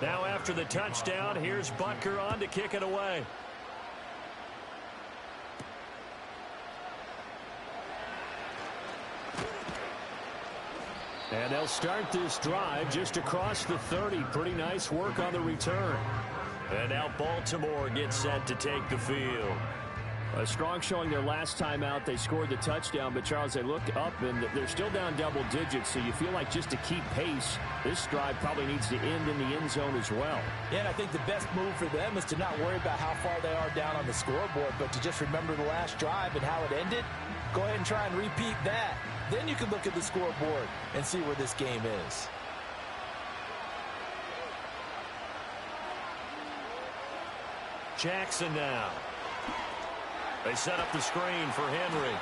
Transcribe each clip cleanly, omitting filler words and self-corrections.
Now after the touchdown, here's Butker on to kick it away. And they'll start this drive just across the 30. Pretty nice work on the return. And now Baltimore gets set to take the field. A strong showing their last time out. They scored the touchdown, but Charles, they look up and they're still down double digits, so you feel like just to keep pace, this drive probably needs to end in the end zone as well. Yeah, and I think the best move for them is to not worry about how far they are down on the scoreboard, but to just remember the last drive and how it ended. Go ahead and try and repeat that. Then you can look at the scoreboard and see where this game is. Jackson now. They set up the screen for Henry.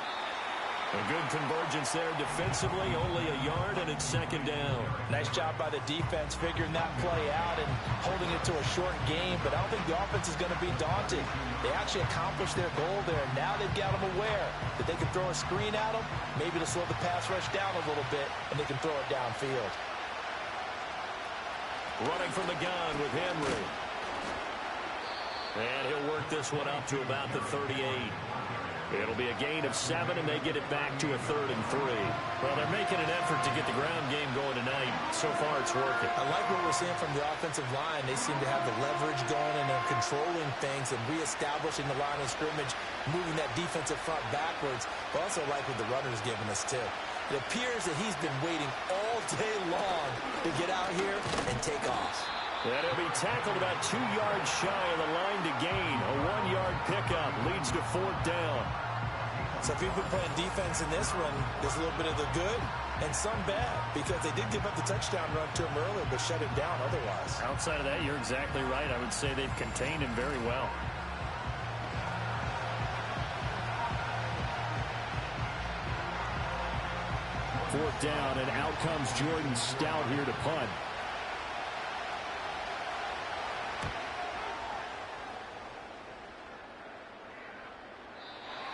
A good convergence there defensively, only a yard, and it's second down. Nice job by the defense figuring that play out and holding it to a short game, but I don't think the offense is going to be daunted. They actually accomplished their goal there. Now they've got them aware that they can throw a screen at them, maybe to slow the pass rush down a little bit, and they can throw it downfield. Running from the gun with Henry. And he'll work this one up to about the 38. It'll be a gain of 7, and they get it back to a 3rd and 3. Well, they're making an effort to get the ground game going tonight. So far, it's working. I like what we're seeing from the offensive line. They seem to have the leverage going, and they're controlling things and reestablishing the line of scrimmage, moving that defensive front backwards. But also like what the runner's giving us, too. It appears that he's been waiting all day long to get out here and take off. And he'll be tackled about 2 yards shy of the line to gain. A 1-yard pickup leads to 4th down. So if you've been playing defense in this one, there's a little bit of the good and some bad, because they did give up the touchdown run to him earlier, but shut it down otherwise. Outside of that, you're exactly right. I would say they've contained him very well. Fourth down, and out comes Jordan Stout here to punt.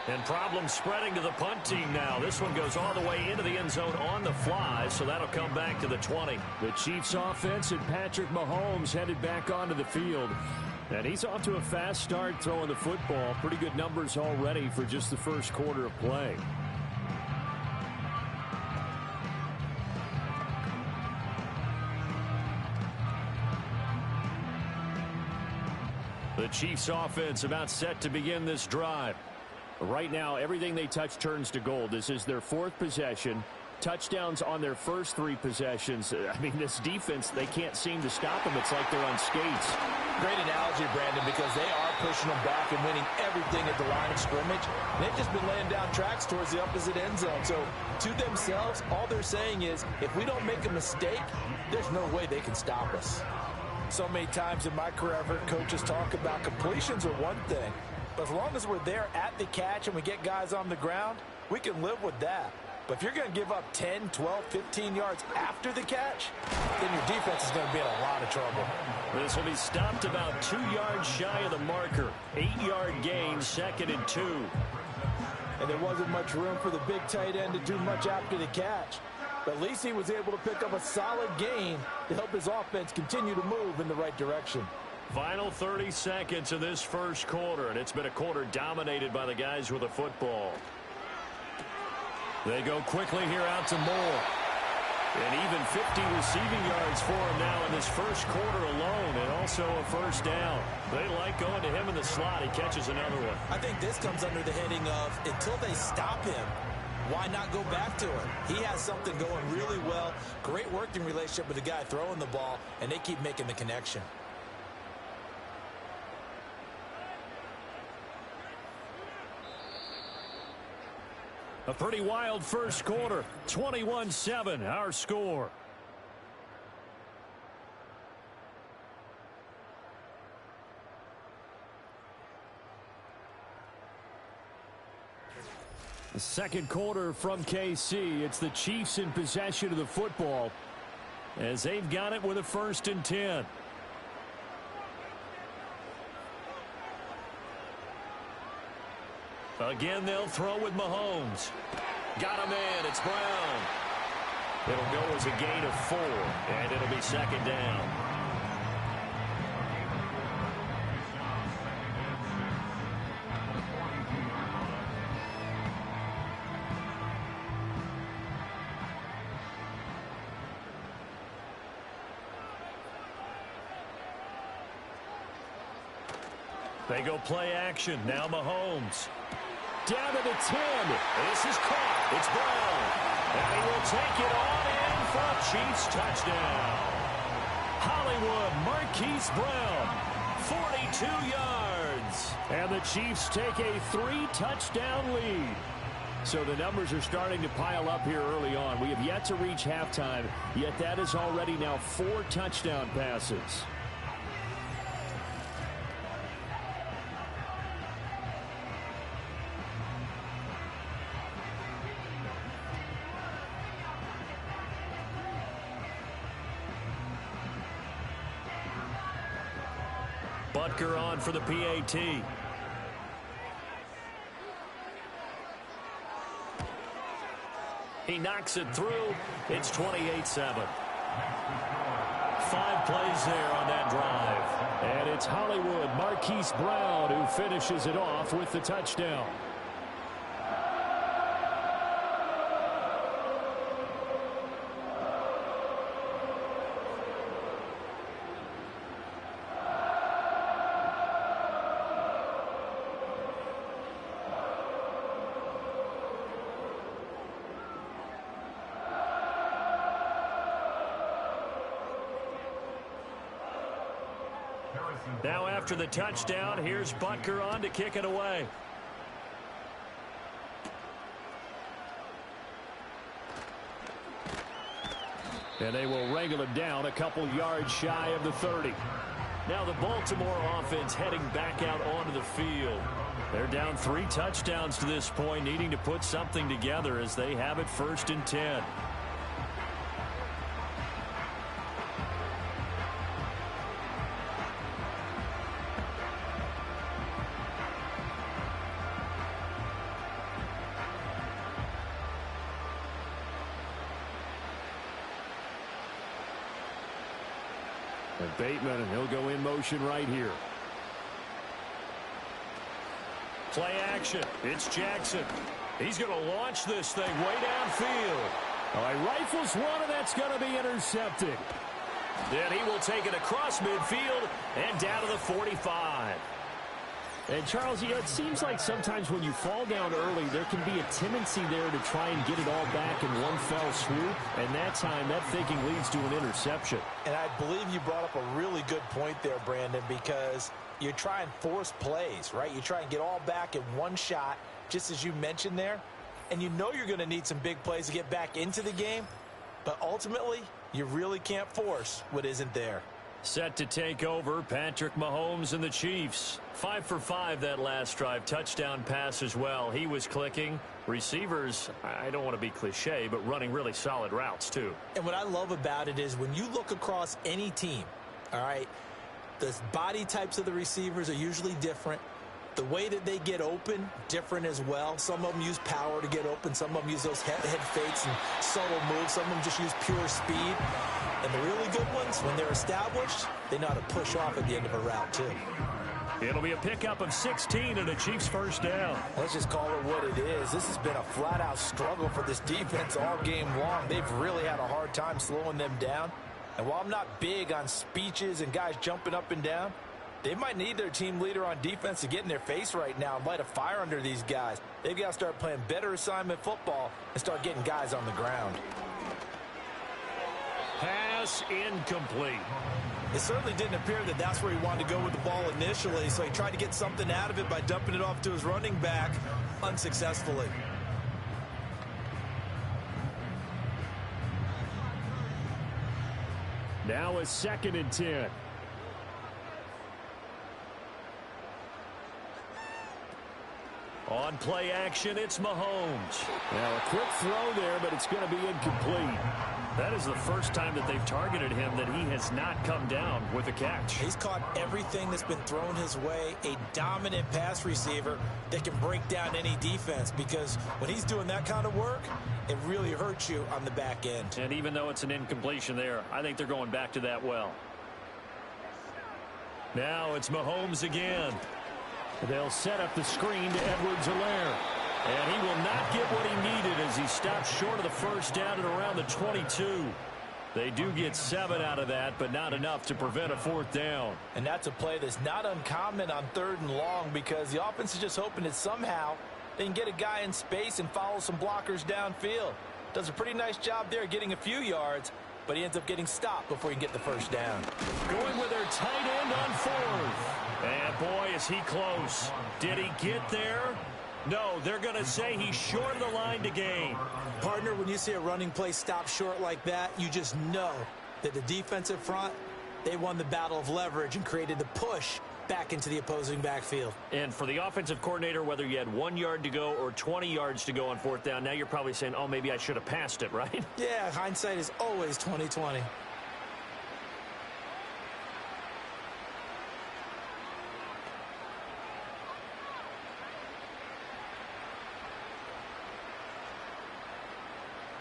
And problems spreading to the punt team now. This one goes all the way into the end zone on the fly, so that'll come back to the 20. The Chiefs offense and Patrick Mahomes headed back onto the field. And he's off to a fast start throwing the football. Pretty good numbers already for just the first quarter of play. The Chiefs offense about set to begin this drive. Right now, everything they touch turns to gold. This is their 4th possession. Touchdowns on their first 3 possessions. I mean, this defense, they can't seem to stop them. It's like they're on skates. Great analogy, Brandon, because they are pushing them back and winning everything at the line of scrimmage. And they've just been laying down tracks towards the opposite end zone. So, to themselves, all they're saying is, if we don't make a mistake, there's no way they can stop us. So many times in my career, I've heard coaches talk about completions are one thing. But as long as we're there at the catch and we get guys on the ground, we can live with that. But if you're going to give up 10, 12, 15 yards after the catch, then your defense is going to be in a lot of trouble. This will be stopped about 2 yards shy of the marker. 8-yard gain, 2nd and 2. And there wasn't much room for the big tight end to do much after the catch. But at least he was able to pick up a solid gain to help his offense continue to move in the right direction. Final 30 seconds of this first quarter, and it's been a quarter dominated by the guys with the football. They go quickly here out to Moore. And even 50 receiving yards for him now in this first quarter alone, and also a first down. They like going to him in the slot. He catches another one. I think this comes under the heading of, until they stop him, why not go back to him? He has something going really well. Great working relationship with the guy throwing the ball, and they keep making the connection. A pretty wild first quarter. 21-7, our score. The second quarter from KC. It's the Chiefs in possession of the football as they've got it with a 1st and 10. Again, they'll throw with Mahomes. Got him in. It's Brown. It'll go as a gain of 4, and it'll be 2nd down. They go play action. Now Mahomes. Down to the 10. This is caught. It's Brown. And he will take it on in for a Chiefs touchdown. Hollywood Marquise Brown, 42 yards. And the Chiefs take a 3-touchdown lead. So the numbers are starting to pile up here early on. We have yet to reach halftime, yet that is already now 4 touchdown passes. Butker on for the PAT. He knocks it through. It's 28-7. 5 plays there on that drive. And it's Hollywood Marquise Brown who finishes it off with the touchdown. Now after the touchdown, here's Butker on to kick it away. And they will wrangle him down a couple yards shy of the 30. Now the Baltimore offense heading back out onto the field. They're down 3 touchdowns to this point, needing to put something together as they have it 1st and 10. And Bateman, and he'll go in motion right here. Play action. It's Jackson. He's going to launch this thing way downfield. All right, rifles one, and that's going to be intercepted. Then he will take it across midfield and down to the 45. And, Charles, you know, it seems like sometimes when you fall down early, there can be a tendency there to try and get it all back in one fell swoop. And that time, that thinking leads to an interception. And I believe you brought up a really good point there, Brandon, because you try and force plays, right? You try and get all back in one shot, just as you mentioned there. And you know you're going to need some big plays to get back into the game. But ultimately, you really can't force what isn't there. Set to take over, Patrick Mahomes and the Chiefs. 5 for 5 that last drive. Touchdown pass as well. He was clicking. Receivers, I don't want to be cliche, but running really solid routes too. And what I love about it is when you look across any team, all right, the body types of the receivers are usually different. The way that they get open, different as well. Some of them use power to get open. Some of them use those head fakes and subtle moves. Some of them just use pure speed. And the really good ones, when they're established, they know how to push off at the end of a route, too. It'll be a pickup of 16 and a Chiefs first down. Let's just call it what it is. This has been a flat-out struggle for this defense all game long. They've really had a hard time slowing them down. And while I'm not big on speeches and guys jumping up and down, they might need their team leader on defense to get in their face right now and light a fire under these guys. They've got to start playing better assignment football and start getting guys on the ground. Pass incomplete. It certainly didn't appear that that's where he wanted to go with the ball initially, so he tried to get something out of it by dumping it off to his running back unsuccessfully. Now a 2nd and 10. On play action, it's Mahomes. Now a quick throw there, but it's going to be incomplete. That is the first time that they've targeted him that he has not come down with a catch. He's caught everything that's been thrown his way, a dominant pass receiver that can break down any defense, because when he's doing that kind of work, it really hurts you on the back end. And even though it's an incompletion there, I think they're going back to that well. Now it's Mahomes again. They'll set up the screen to Edwards-Helaire. And he will not get what he needed as he stops short of the first down at around the 22. They do get 7 out of that, but not enough to prevent a 4th down. And that's a play that's not uncommon on 3rd and long because the offense is just hoping that somehow they can get a guy in space and follow some blockers downfield. Does a pretty nice job there getting a few yards, but he ends up getting stopped before he can get the 1st down. Going with their tight end on 4th. And boy, is he close. Did he get there? No, they're going to say he's short of the line to gain. Partner, when you see a running play stop short like that, you just know that the defensive front, they won the battle of leverage and created the push back into the opposing backfield. And for the offensive coordinator, whether you had 1 yard to go or 20 yards to go on 4th down, now you're probably saying, oh, maybe I should have passed it, right? Yeah, hindsight is always 20/20.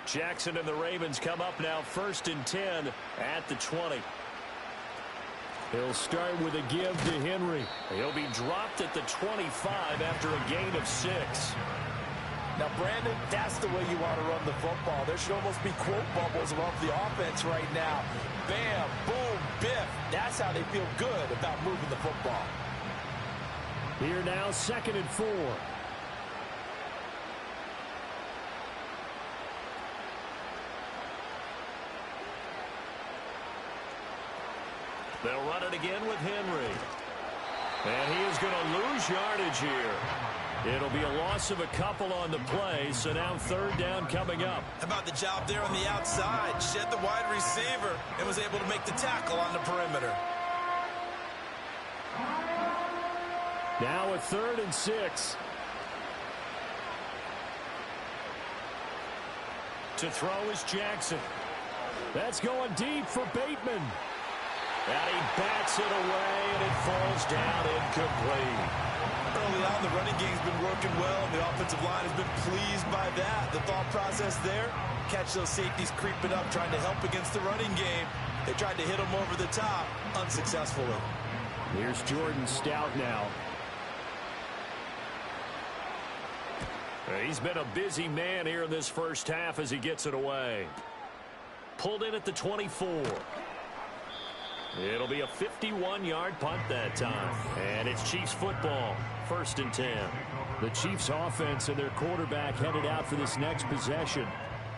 Jackson and the Ravens come up now 1st and 10 at the 20. He'll start with a give to Henry. He'll be dropped at the 25 after a gain of 6. Now, Brandon, that's the way you want to run the football. There should almost be quote bubbles above the offense right now. Bam, boom, biff. That's how they feel good about moving the football. Here now, 2nd and 4. They'll run it again with Henry. And he is going to lose yardage here. It'll be a loss of a couple on the play, so now 3rd down coming up. How about the job there on the outside? Shed the wide receiver and was able to make the tackle on the perimeter. Now a 3rd and 6. To throw is Jackson. That's going deep for Bateman. And he bats it away, and it falls down incomplete. Early on, the running game's been working well, and the offensive line has been pleased by that. The thought process there, catch those safeties creeping up, trying to help against the running game. They tried to hit them over the top, unsuccessfully. Here's Jordan Stout now. He's been a busy man here in this first half as he gets it away. Pulled in at the 24. It'll be a 51-yard punt that time. And it's Chiefs football, 1st and 10. The Chiefs offense and their quarterback headed out for this next possession.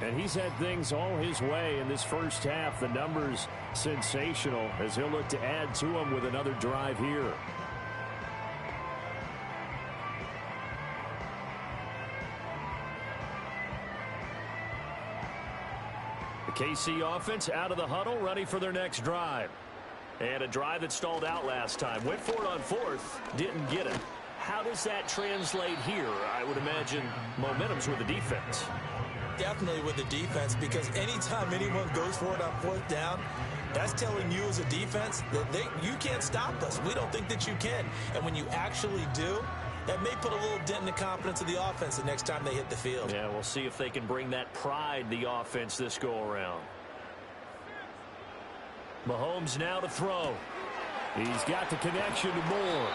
And he's had things all his way in this first half. The numbers sensational as he'll look to add to them with another drive here. The KC offense out of the huddle, ready for their next drive. And a drive that stalled out last time. Went for it on 4th, didn't get it. How does that translate here? I would imagine momentum's with the defense. Definitely with the defense, because anytime anyone goes for it on 4th down, that's telling you as a defense that you can't stop us. We don't think that you can. And when you actually do, that may put a little dent in the confidence of the offense the next time they hit the field. Yeah, we'll see if they can bring that pride, the offense, this go-around. Mahomes now to throw. He's got the connection to Moore.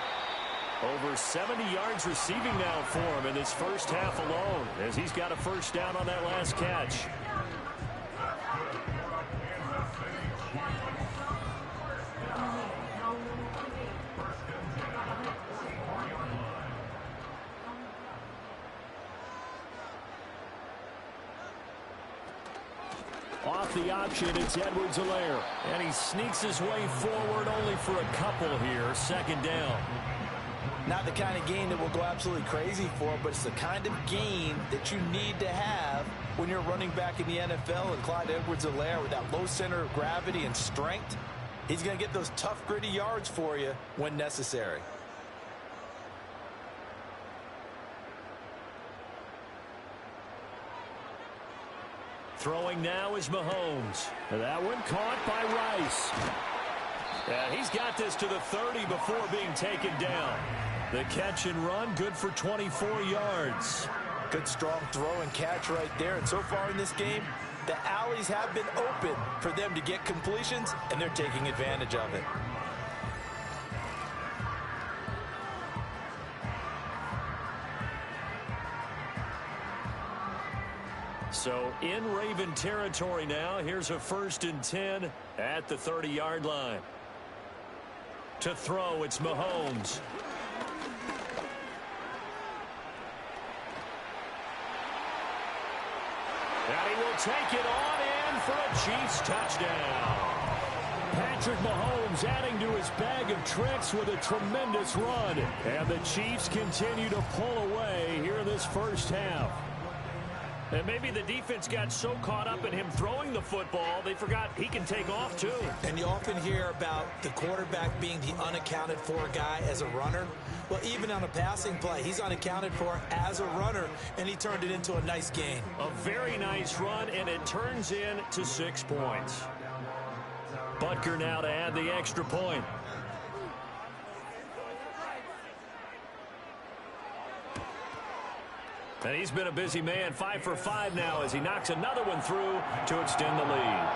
Over 70 yards receiving now for him in this first half alone, as he's got a 1st down on that last catch. Off the option, it's Edwards-Helaire. And he sneaks his way forward only for a couple here. 2nd down. Not the kind of game that will go absolutely crazy for, but it's the kind of game that you need to have when you're running back in the NFL. And Clyde Edwards-Helaire, with that low center of gravity and strength, he's going to get those tough, gritty yards for you when necessary. Throwing now is Mahomes. That one caught by Rice. And he's got this to the 30 before being taken down. The catch and run, good for 24 yards. Good strong throw and catch right there. And so far in this game, the alleys have been open for them to get completions, and they're taking advantage of it. So in Raven territory now. Here's a 1st and 10 at the 30-yard line. To throw, it's Mahomes. And he will take it on in for a Chiefs touchdown. Patrick Mahomes adding to his bag of tricks with a tremendous run. And the Chiefs continue to pull away here in this first half. And maybe the defense got so caught up in him throwing the football, they forgot he can take off too. And you often hear about the quarterback being the unaccounted for guy as a runner. Well, even on a passing play, he's unaccounted for as a runner, and he turned it into a nice gain. A very nice run, and it turns into 6 points. Butker now to add the extra point. And he's been a busy man, 5 for 5 now as he knocks another one through to extend the lead.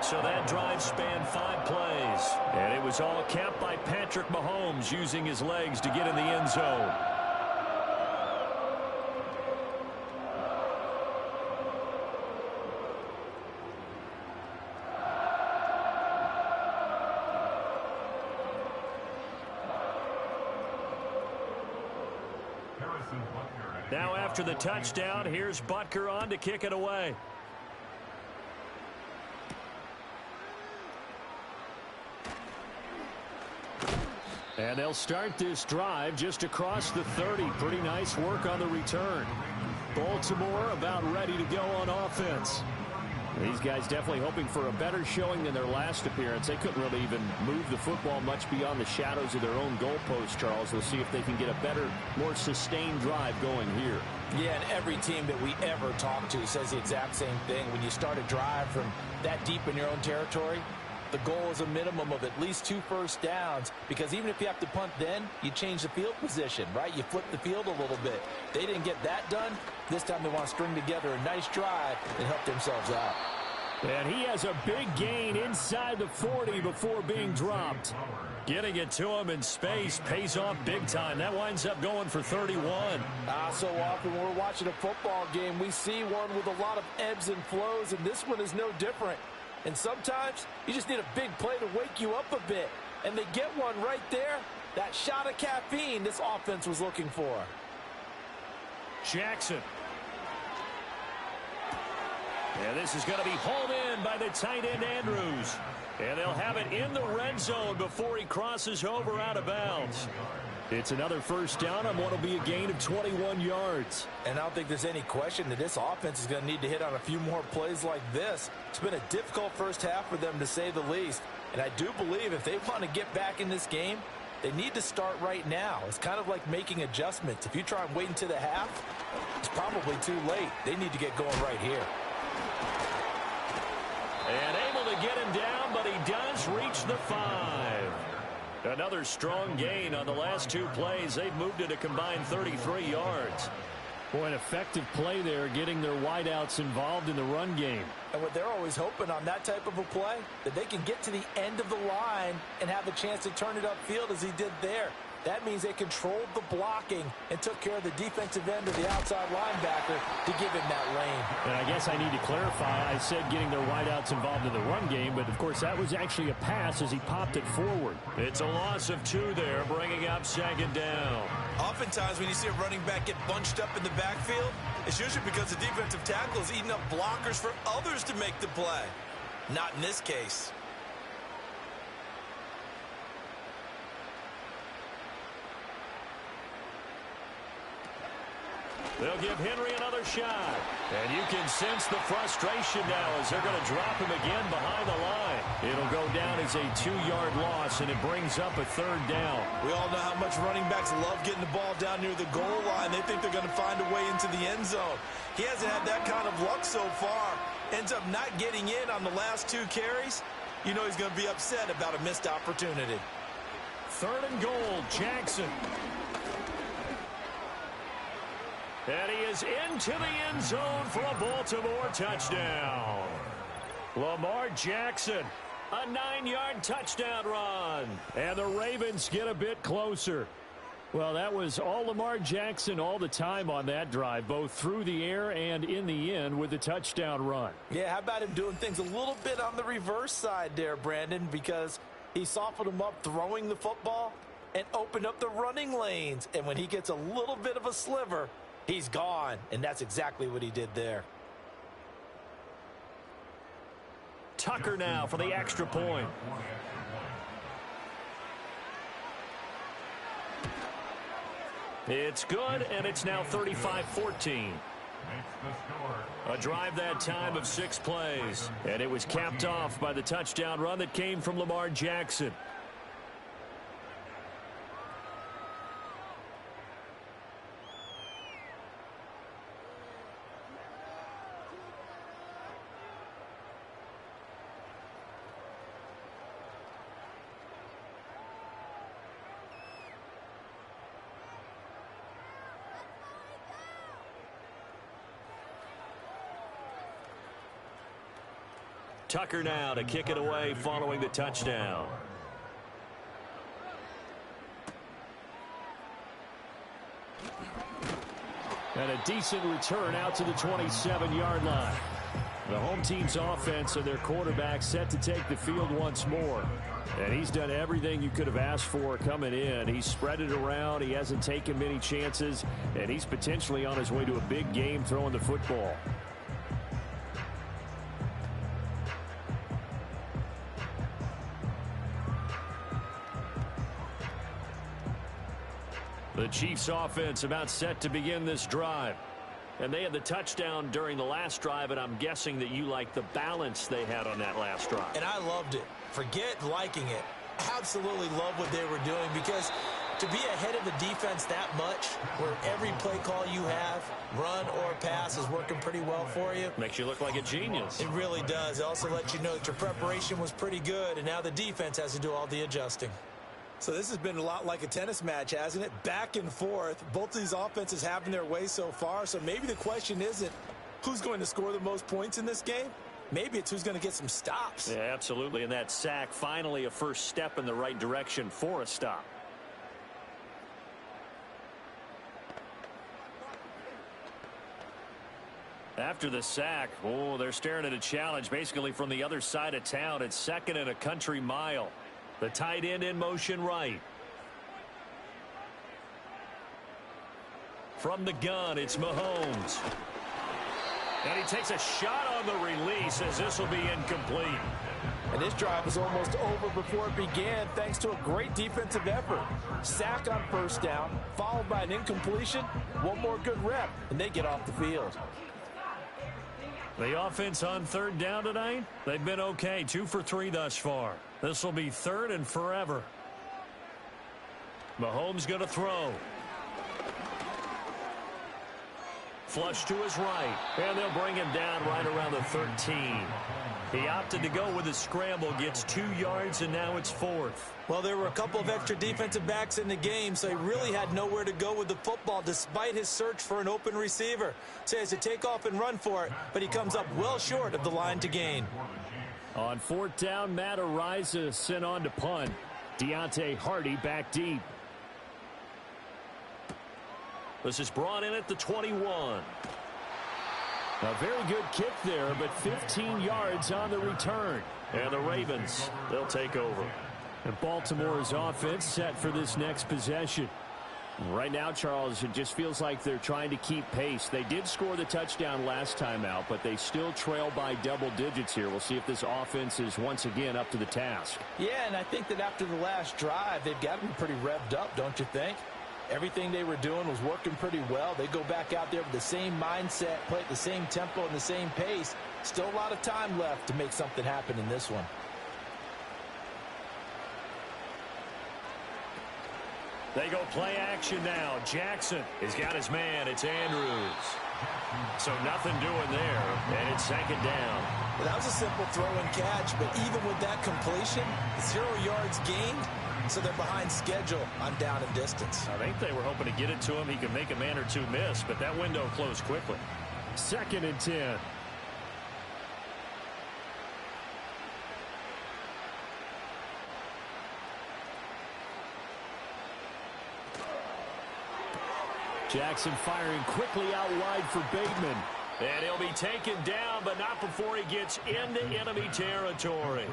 So that drive spanned 5 plays. And it was all capped by Patrick Mahomes using his legs to get in the end zone. Now after the touchdown, here's Butker on to kick it away. And they'll start this drive just across the 30. Pretty nice work on the return. Baltimore about ready to go on offense. These guys definitely hoping for a better showing than their last appearance. They couldn't really even move the football much beyond the shadows of their own goalpost, Charles. We'll see if they can get a better, more sustained drive going here. Yeah, and every team that we ever talk to says the exact same thing. When you start a drive from that deep in your own territory, the goal is a minimum of at least 2 first downs, because even if you have to punt then, you change the field position, right? You flip the field a little bit. They didn't get that done. This time they want to string together a nice drive and help themselves out. And he has a big gain inside the 40 before being dropped. Getting it to him in space pays off big time. That winds up going for 31. So often when we're watching a football game, we see one with a lot of ebbs and flows, and this one is no different. And sometimes you just need a big play to wake you up a bit. And they get one right there. That shot of caffeine this offense was looking for. Jackson. And this is going to be hauled in by the tight end Andrews. And they'll have it in the red zone before he crosses over out of bounds. It's another first down on what will be a gain of 21 yards. And I don't think there's any question that this offense is going to need to hit on a few more plays like this. It's been a difficult first half for them, to say the least. And I do believe if they want to get back in this game, they need to start right now. It's kind of like making adjustments. If you try and wait until the half, it's probably too late. They need to get going right here. And able to get him down, but he does reach the 5. Another strong gain on the last 2 plays. They've moved it a combined 33 yards. Boy, an effective play there, getting their wideouts involved in the run game. And what they're always hoping on that type of a play, that they can get to the end of the line and have a chance to turn it upfield as he did there. That means they controlled the blocking and took care of the defensive end of the outside linebacker to give him that lane. And I guess I need to clarify. I said getting their wideouts involved in the run game, but of course that was actually a pass as he popped it forward. It's a loss of 2 there, bringing up 2nd down. Oftentimes when you see a running back get bunched up in the backfield, it's usually because the defensive tackle is eating up blockers for others to make the play. Not in this case. They'll give Henry another shot. And you can sense the frustration now as they're going to drop him again behind the line. It'll go down as a 2-yard loss, and it brings up a 3rd down. We all know how much running backs love getting the ball down near the goal line. They think they're going to find a way into the end zone. He hasn't had that kind of luck so far. Ends up not getting in on the last 2 carries. You know he's going to be upset about a missed opportunity. 3rd and goal, Jackson. And he is into the end zone for a Baltimore touchdown. Lamar Jackson, a 9-yard touchdown run. And the Ravens get a bit closer. Well, that was all Lamar Jackson all the time on that drive, both through the air and in the end with a touchdown run. Yeah, how about him doing things a little bit on the reverse side there, Brandon, because he softened him up throwing the football and opened up the running lanes. And when he gets a little bit of a sliver, he's gone. And that's exactly what he did there. Tucker now for the extra point. It's good, and it's now 35-14. A drive that time of 6 plays. And it was capped off by the touchdown run that came from Lamar Jackson. Tucker now to kick it away following the touchdown. And a decent return out to the 27-yard line. The home team's offense and their quarterback set to take the field once more. And he's done everything you could have asked for coming in. He's spread it around. He hasn't taken many chances. And he's potentially on his way to a big game throwing the football. The Chiefs offense about set to begin this drive. And they had the touchdown during the last drive, and I'm guessing that you like the balance they had on that last drive. And I loved it. Forget liking it. Absolutely love what they were doing, because to be ahead of the defense that much, where every play call you have, run or pass, is working pretty well for you. Makes you look like a genius. It really does. It also lets you know that your preparation was pretty good, and now the defense has to do all the adjusting. So this has been a lot like a tennis match, hasn't it? Back and forth. Both of these offenses having their way so far. So maybe the question isn't who's going to score the most points in this game. Maybe it's who's going to get some stops. Yeah, absolutely. And that sack, finally a first step in the right direction for a stop. After the sack, they're staring at a challenge basically from the other side of town. It's second and a country mile. The tight end in motion right. From the gun, it's Mahomes. And he takes a shot on the release as this will be incomplete. And this drive was almost over before it began thanks to a great defensive effort. Sack on first down, followed by an incompletion. One more good rep, and they get off the field. The offense on third down tonight, they've been okay. 2 for 3 thus far. This will be third and forever. Mahomes going to throw. Flush to his right. And they'll bring him down right around the 13. He opted to go with a scramble, gets 2 yards, and now it's 4th. Well, there were a couple of extra defensive backs in the game, so he really had nowhere to go with the football despite his search for an open receiver. So he has to take off and run for it, but he comes up well short of the line to gain. On 4th down, Matt Araiza sent on to punt. Deontay Hardy back deep. This is brought in at the 21. A very good kick there, but 15 yards on the return. And the Ravens, they'll take over. And Baltimore's offense set for this next possession. Right now, Charles, it just feels like they're trying to keep pace. They did score the touchdown last time out, but they still trail by double digits here. We'll see if this offense is once again up to the task. Yeah, and I think that after the last drive, they've got to be pretty revved up, don't you think? Everything they were doing was working pretty well. They go back out there with the same mindset, play at the same tempo and the same pace. Still a lot of time left to make something happen in this one. They go play action now. Jackson has got his man. It's Andrews. So nothing doing there, and it's second down. Well, that was a simple throw and catch, but even with that completion, 0 yards gained, so they're behind schedule on down and distance. I think they were hoping to get it to him. He could make a man or two miss, but that window closed quickly. 2nd and 10. Jackson firing quickly out wide for Bateman. And he'll be taken down, but not before he gets into enemy territory.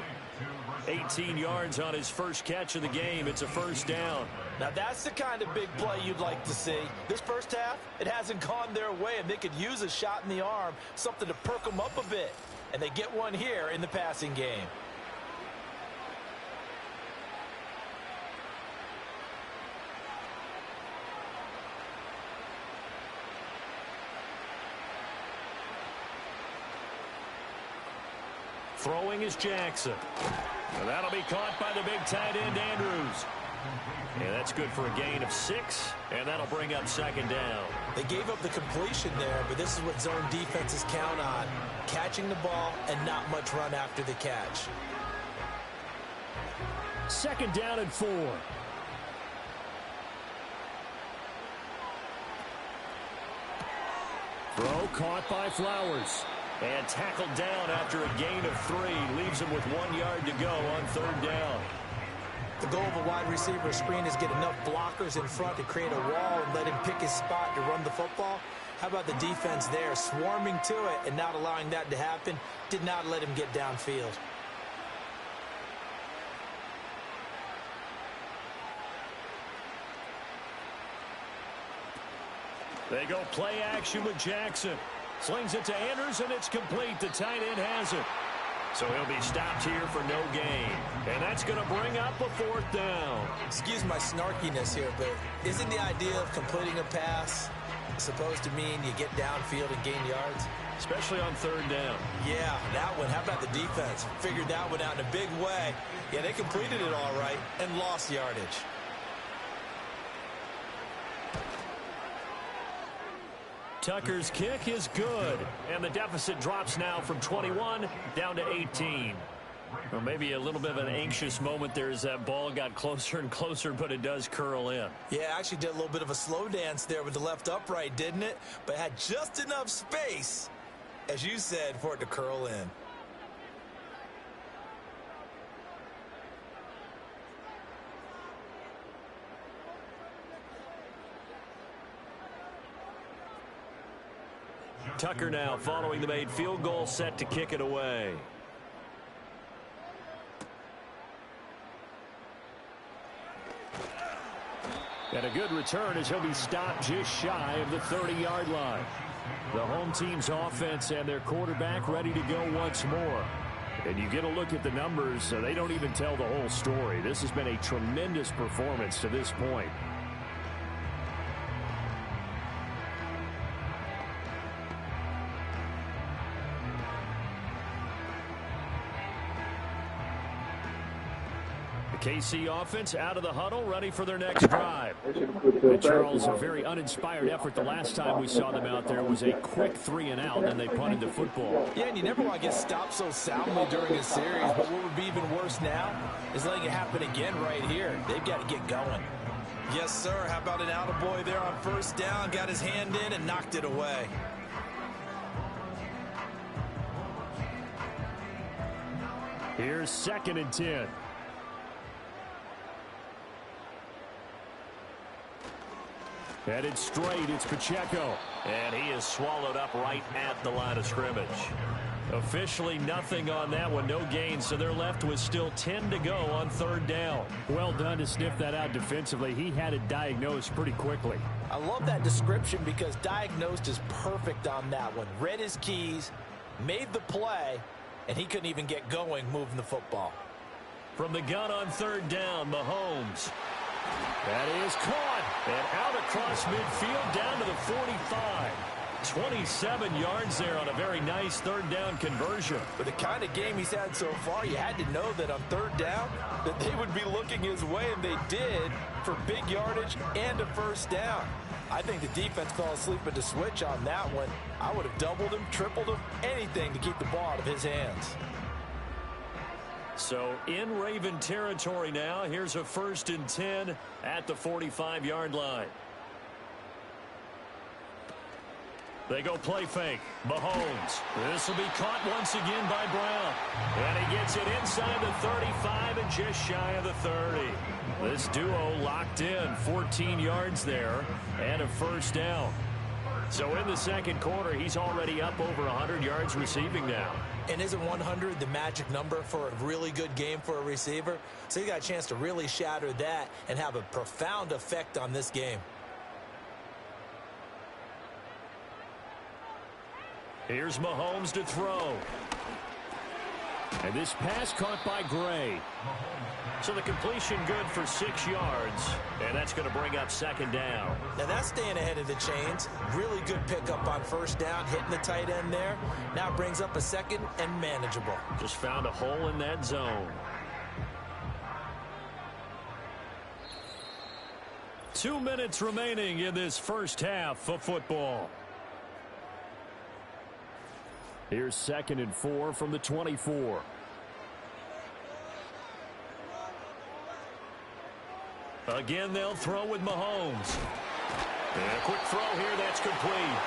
18 yards on his first catch of the game. It's a first down. Now that's the kind of big play you'd like to see. This first half, it hasn't gone their way, and they could use a shot in the arm, something to perk them up a bit. And they get one here in the passing game. Throwing is Jackson. And that'll be caught by the big tight end, Andrews. And that's good for a gain of 6, and that'll bring up second down. They gave up the completion there, but this is what zone defenses count on. Catching the ball and not much run after the catch. Second down and 4. Throw caught by Flowers. And tackled down after a gain of 3. Leaves him with 1 yard to go on third down. The goal of a wide receiver screen is get enough blockers in front to create a wall and let him pick his spot to run the football. How about the defense there, swarming to it and not allowing that to happen? Did not let him get downfield. They go play action with Jackson. Slings it to Anders, and it's complete. The tight end has it. So he'll be stopped here for no gain. And that's going to bring up a fourth down. Excuse my snarkiness here, but isn't the idea of completing a pass supposed to mean you get downfield and gain yards? Especially on third down. Yeah, that one. How about the defense? Figured that one out in a big way. Yeah, they completed it all right and lost yardage. Tucker's kick is good, and the deficit drops now from 21 down to 18. Well, maybe a little bit of an anxious moment there as that ball got closer and closer, but it does curl in. Yeah, actually did a little bit of a slow dance there with the left upright, didn't it? But had just enough space, as you said, for it to curl in. Tucker now following the made field goal, set to kick it away. And a good return as he'll be stopped just shy of the 30-yard line. The home team's offense and their quarterback ready to go once more. And you get a look at the numbers, so they don't even tell the whole story. This has been a tremendous performance to this point. KC offense out of the huddle, ready for their next drive. And Charles, a very uninspired effort the last time we saw them out there was a quick 3-and-out, and they punted the football. Yeah, and you never want to get stopped so soundly during a series, but what would be even worse now is letting it happen again right here. They've got to get going. Yes, sir. How about an attaboy there on first down? Got his hand in and knocked it away. Here's 2nd and 10. Headed straight, it's Pacheco. And he is swallowed up right at the line of scrimmage. Officially nothing on that one, no gain, so they're left with still 10 to go on third down. Well done to sniff that out defensively. He had it diagnosed pretty quickly. I love that description because diagnosed is perfect on that one. Read his keys, made the play, and he couldn't even get going moving the football. From the gun on third down, Mahomes. That is caught and out across midfield down to the 45. 27 yards there on a very nice third down conversion. With the kind of game he's had so far, you had to know that on third down that they would be looking his way, and they did for big yardage and a first down. I think the defense fell asleep at the switch on that one. I would have doubled him, tripled him, anything to keep the ball out of his hands. So in Raven territory now, here's a 1st and 10 at the 45-yard line. They go play fake. Mahomes. This will be caught once again by Brown. And he gets it inside the 35 and just shy of the 30. This duo locked in, 14 yards there and a first down. So in the second quarter, he's already up over 100 yards receiving now. And isn't 100 the magic number for a really good game for a receiver? So you got a chance to really shatter that and have a profound effect on this game. Here's Mahomes to throw. And this pass caught by Gray. So the completion good for 6 yards. And that's going to bring up second down. Now that's staying ahead of the chains. Really good pickup on first down, hitting the tight end there. Now brings up a second and manageable. Just found a hole in that zone. 2 minutes remaining in this first half of football. Here's 2nd and 4 from the 24. Again, they'll throw with Mahomes. And a quick throw here, that's complete.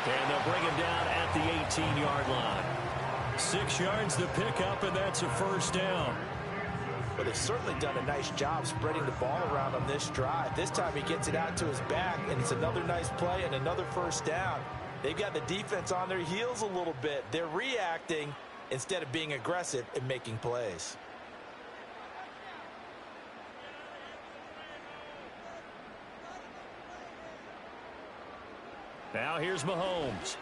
And they'll bring him down at the 18-yard line. 6 yards to pick up, and that's a first down. But they've certainly done a nice job spreading the ball around on this drive. This time he gets it out to his back, and it's another nice play and another first down. They've got the defense on their heels a little bit. They're reacting instead of being aggressive and making plays. Now here's Mahomes.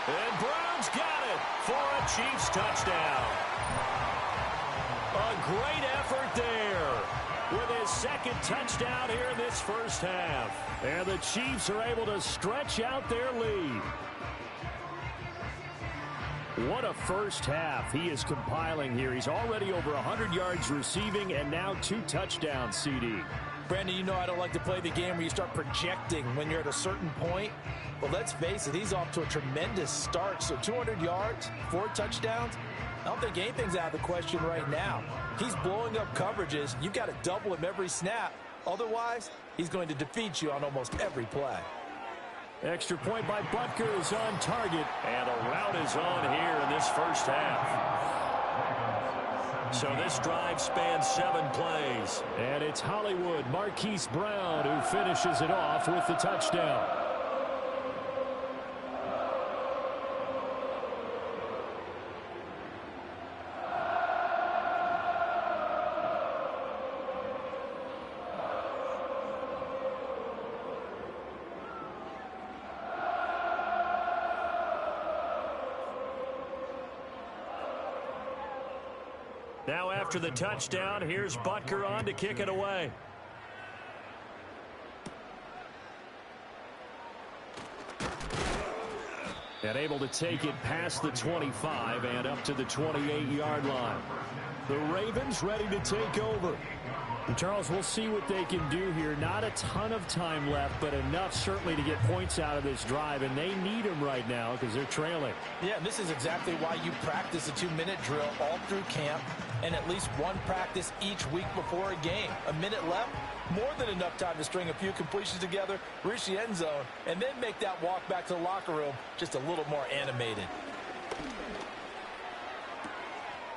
And Brown's got it for a Chiefs touchdown. A great effort there with his second touchdown here in this first half. And the Chiefs are able to stretch out their lead. What a first half he is compiling here. He's already over 100 yards receiving and now 2 touchdowns, CD. Brandon, you know I don't like to play the game where you start projecting when you're at a certain point. Well, let's face it, he's off to a tremendous start. So 200 yards, 4 touchdowns. I don't think anything's out of the question right now. He's blowing up coverages. You've got to double him every snap. Otherwise, he's going to defeat you on almost every play. Extra point by Butker is on target. And a route is on here in this first half. So this drive spans 7 plays. And it's Hollywood Marquise Brown who finishes it off with the touchdown. Now after the touchdown, here's Butker on to kick it away. And able to take it past the 25 and up to the 28-yard line. The Ravens ready to take over. And Charles, we'll see what they can do here. Not a ton of time left, but enough certainly to get points out of this drive, and they need them right now because they're trailing. Yeah, and this is exactly why you practice a 2-minute drill all through camp and at least one practice each week before a game. A minute left, more than enough time to string a few completions together, reach the end zone, and then make that walk back to the locker room just a little more animated.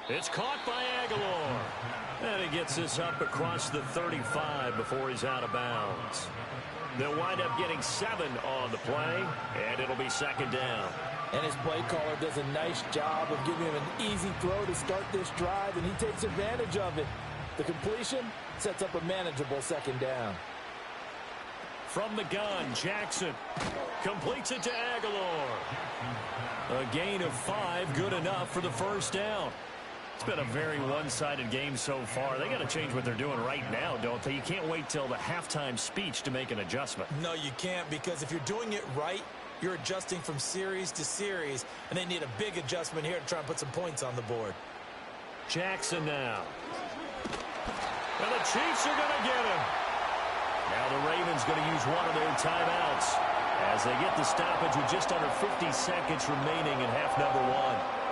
It's caught by Aguilar. And he gets this up across the 35 before he's out of bounds. They'll wind up getting 7 on the play, and it'll be second down. And his play caller does a nice job of giving him an easy throw to start this drive, and he takes advantage of it. The completion sets up a manageable second down. From the gun, Jackson completes it to Aguilar. A gain of 5, good enough for the first down. It's been a very one-sided game so far. They got to change what they're doing right now, don't they? You can't wait till the halftime speech to make an adjustment. No, you can't, because if you're doing it right, you're adjusting from series to series, and they need a big adjustment here to try and put some points on the board. Jackson now. And the Chiefs are going to get him. Now the Ravens going to use one of their timeouts as they get the stoppage with just under 50 seconds remaining in half number 1.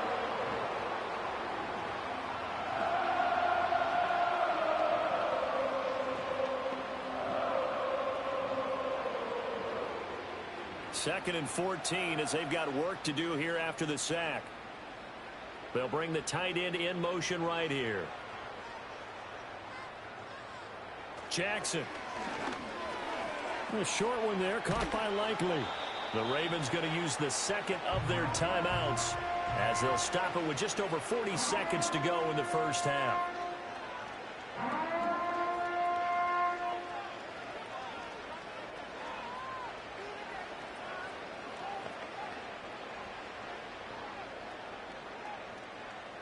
2nd and 14 as they've got work to do here after the sack. They'll bring the tight end in motion right here. Jackson. A short one there, caught by Likely. The Ravens going to use the second of their timeouts as they'll stop it with just over 40 seconds to go in the first half.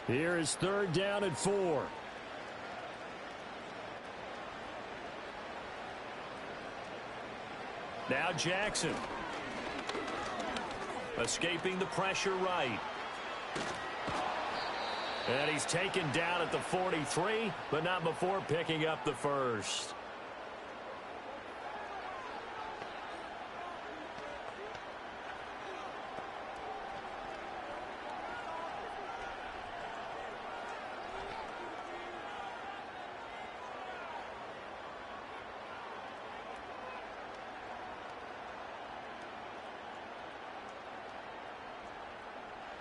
Here is 3rd down and 4. Now Jackson. Escaping the pressure right. And he's taken down at the 43, but not before picking up the first.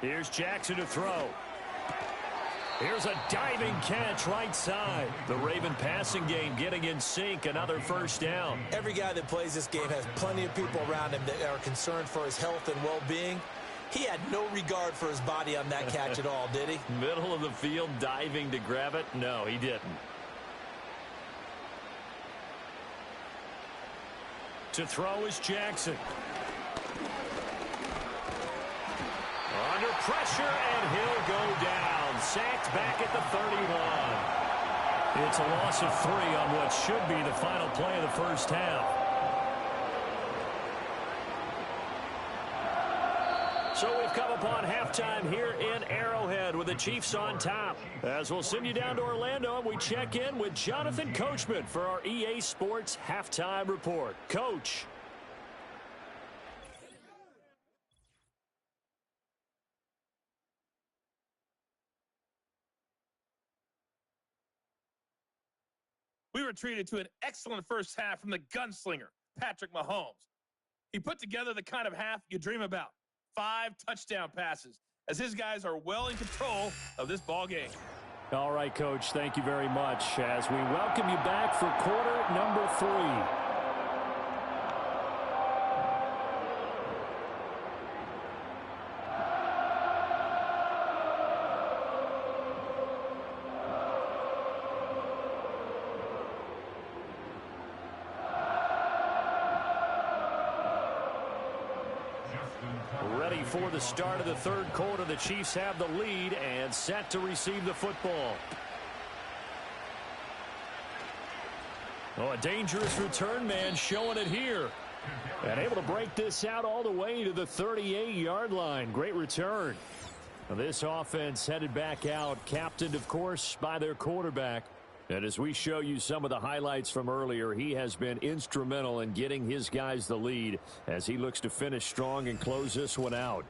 Here's Jackson to throw. Here's a diving catch right side. The Raven passing game getting in sync. Another first down. Every guy that plays this game has plenty of people around him that are concerned for his health and well-being. He had no regard for his body on that catch at all, did he? Middle of the field diving to grab it? No, he didn't. To throw is Jackson. Under pressure, and he'll go down. Sacked back at the 31. It's a loss of 3 on what should be the final play of the first half. So we've come upon halftime here in Arrowhead with the Chiefs on top. As we'll send you down to Orlando, and we check in with Jonathan Coachman for our EA Sports Halftime Report. Coach. We were treated to an excellent first half from the gunslinger, Patrick Mahomes. He put together the kind of half you dream about. 5 touchdown passes, as his guys are well in control of this ball game. All right, Coach, thank you very much as we welcome you back for quarter number 3. Ready for the start of the third quarter. The Chiefs have the lead and set to receive the football. Oh, a dangerous return man showing it here. And able to break this out all the way to the 38-yard line. Great return. Now, this offense headed back out, captained, of course, by their quarterback. And as we show you some of the highlights from earlier, he has been instrumental in getting his guys the lead as he looks to finish strong and close this one out.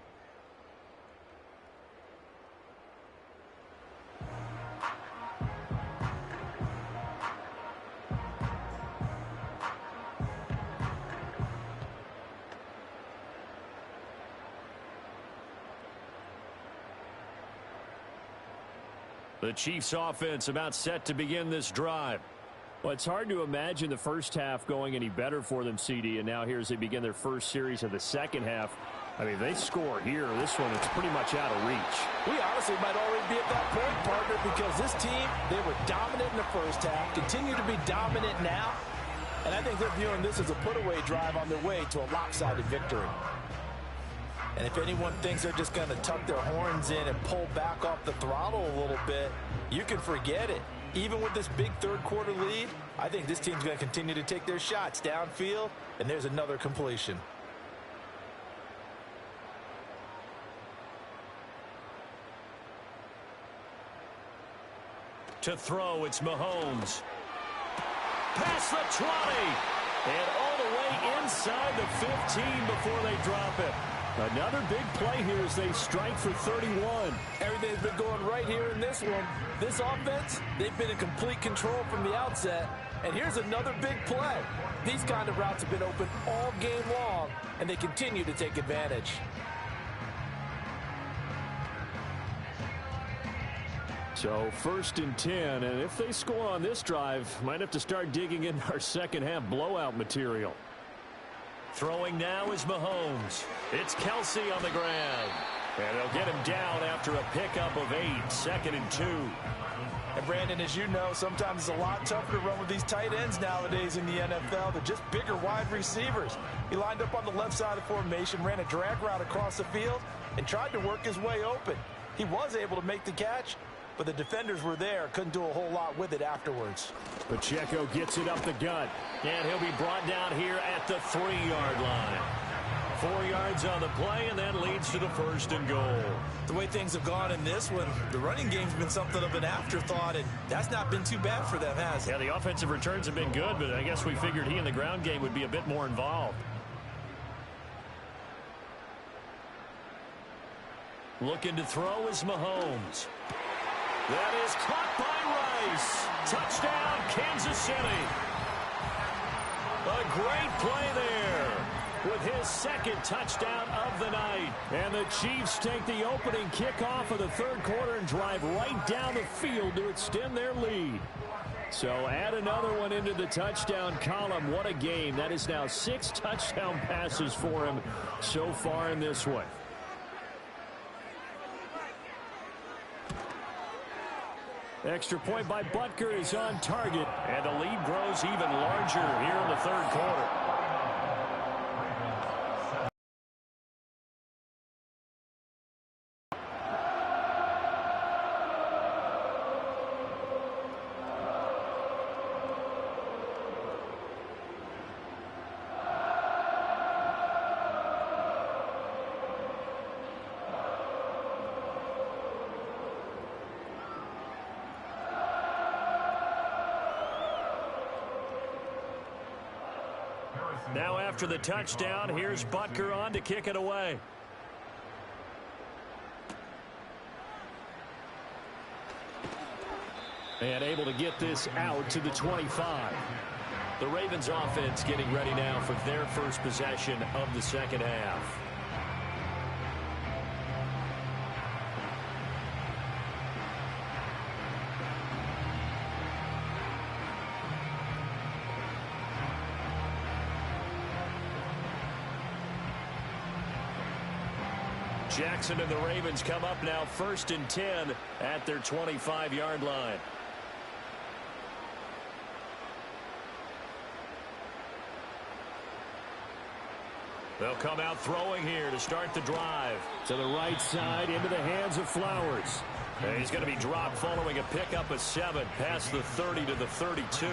The Chiefs offense about set to begin this drive. Well, it's hard to imagine the first half going any better for them, CD, and now here as they begin their first series of the second half. I mean, they score here. This one, it's pretty much out of reach. We honestly might already be at that point, partner, because this team, they were dominant in the first half, continue to be dominant now, and I think they're viewing this as a put-away drive on their way to a lopsided victory. And if anyone thinks they're just going to tuck their horns in and pull back off the throttle a little bit, you can forget it. Even with this big third-quarter lead, I think this team's going to continue to take their shots downfield, and there's another completion. To throw, it's Mahomes. Past the 20. And all the way inside the 15 before they drop it. Another big play here as they strike for 31. Everything's been going right here in this one. This offense, they've been in complete control from the outset. And here's another big play. These kind of routes have been open all game long, and they continue to take advantage. So 1st and 10, and if they score on this drive, might have to start digging in our second half blowout material. Throwing now is Mahomes. It's Kelsey on the ground. And they'll get him down after a pickup of 8, 2nd and 2. And Brandon, as you know, sometimes it's a lot tougher to run with these tight ends nowadays in the NFL. They're just bigger wide receivers. He lined up on the left side of formation, ran a drag route across the field, and tried to work his way open. He was able to make the catch, but the defenders were there, couldn't do a whole lot with it afterwards. Pacheco gets it up the gut, and he'll be brought down here at the 3-yard line. 4 yards on the play, and that leads to the 1st and goal. The way things have gone in this one, the running game's been something of an afterthought, and that's not been too bad for them, has it? Yeah, the offensive returns have been good, but I guess we figured he in the ground game would be a bit more involved. Looking to throw is Mahomes. That is caught by Rice. Touchdown, Kansas City. A great play there with his 2nd touchdown of the night. And the Chiefs take the opening kickoff of the 3rd quarter and drive right down the field to extend their lead. So add another one into the touchdown column. What a game. That is now 6 touchdown passes for him so far in this one. Extra point by Butker is on target, and the lead grows even larger here in the 3rd quarter. Now after the touchdown, here's Butker on to kick it away. And able to get this out to the 25. The Ravens offense getting ready now for their first possession of the 2nd half. Jackson and the Ravens come up now 1st and 10 at their 25-yard line. They'll come out throwing here to start the drive. To the right side into the hands of Flowers. And he's going to be dropped following a pickup of 7 past the 30 to the 32.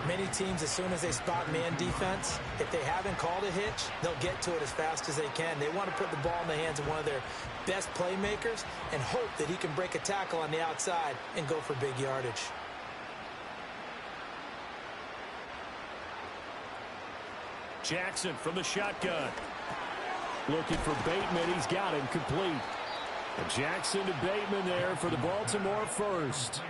Many teams, as soon as they spot man defense, if they haven't called a hitch, they'll get to it as fast as they can. They want to put the ball in the hands of one of their best playmakers and hope that he can break a tackle on the outside and go for big yardage. Jackson from the shotgun. Looking for Bateman. He's got him complete. And Jackson to Bateman there for the Baltimore 1st.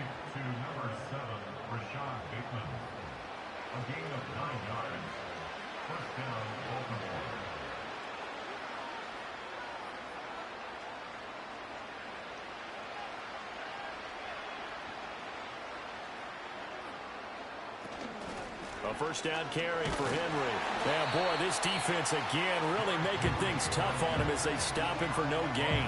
A 1st down carry for Henry. Yeah, boy, this defense again really making things tough on him as they stop him for no gain.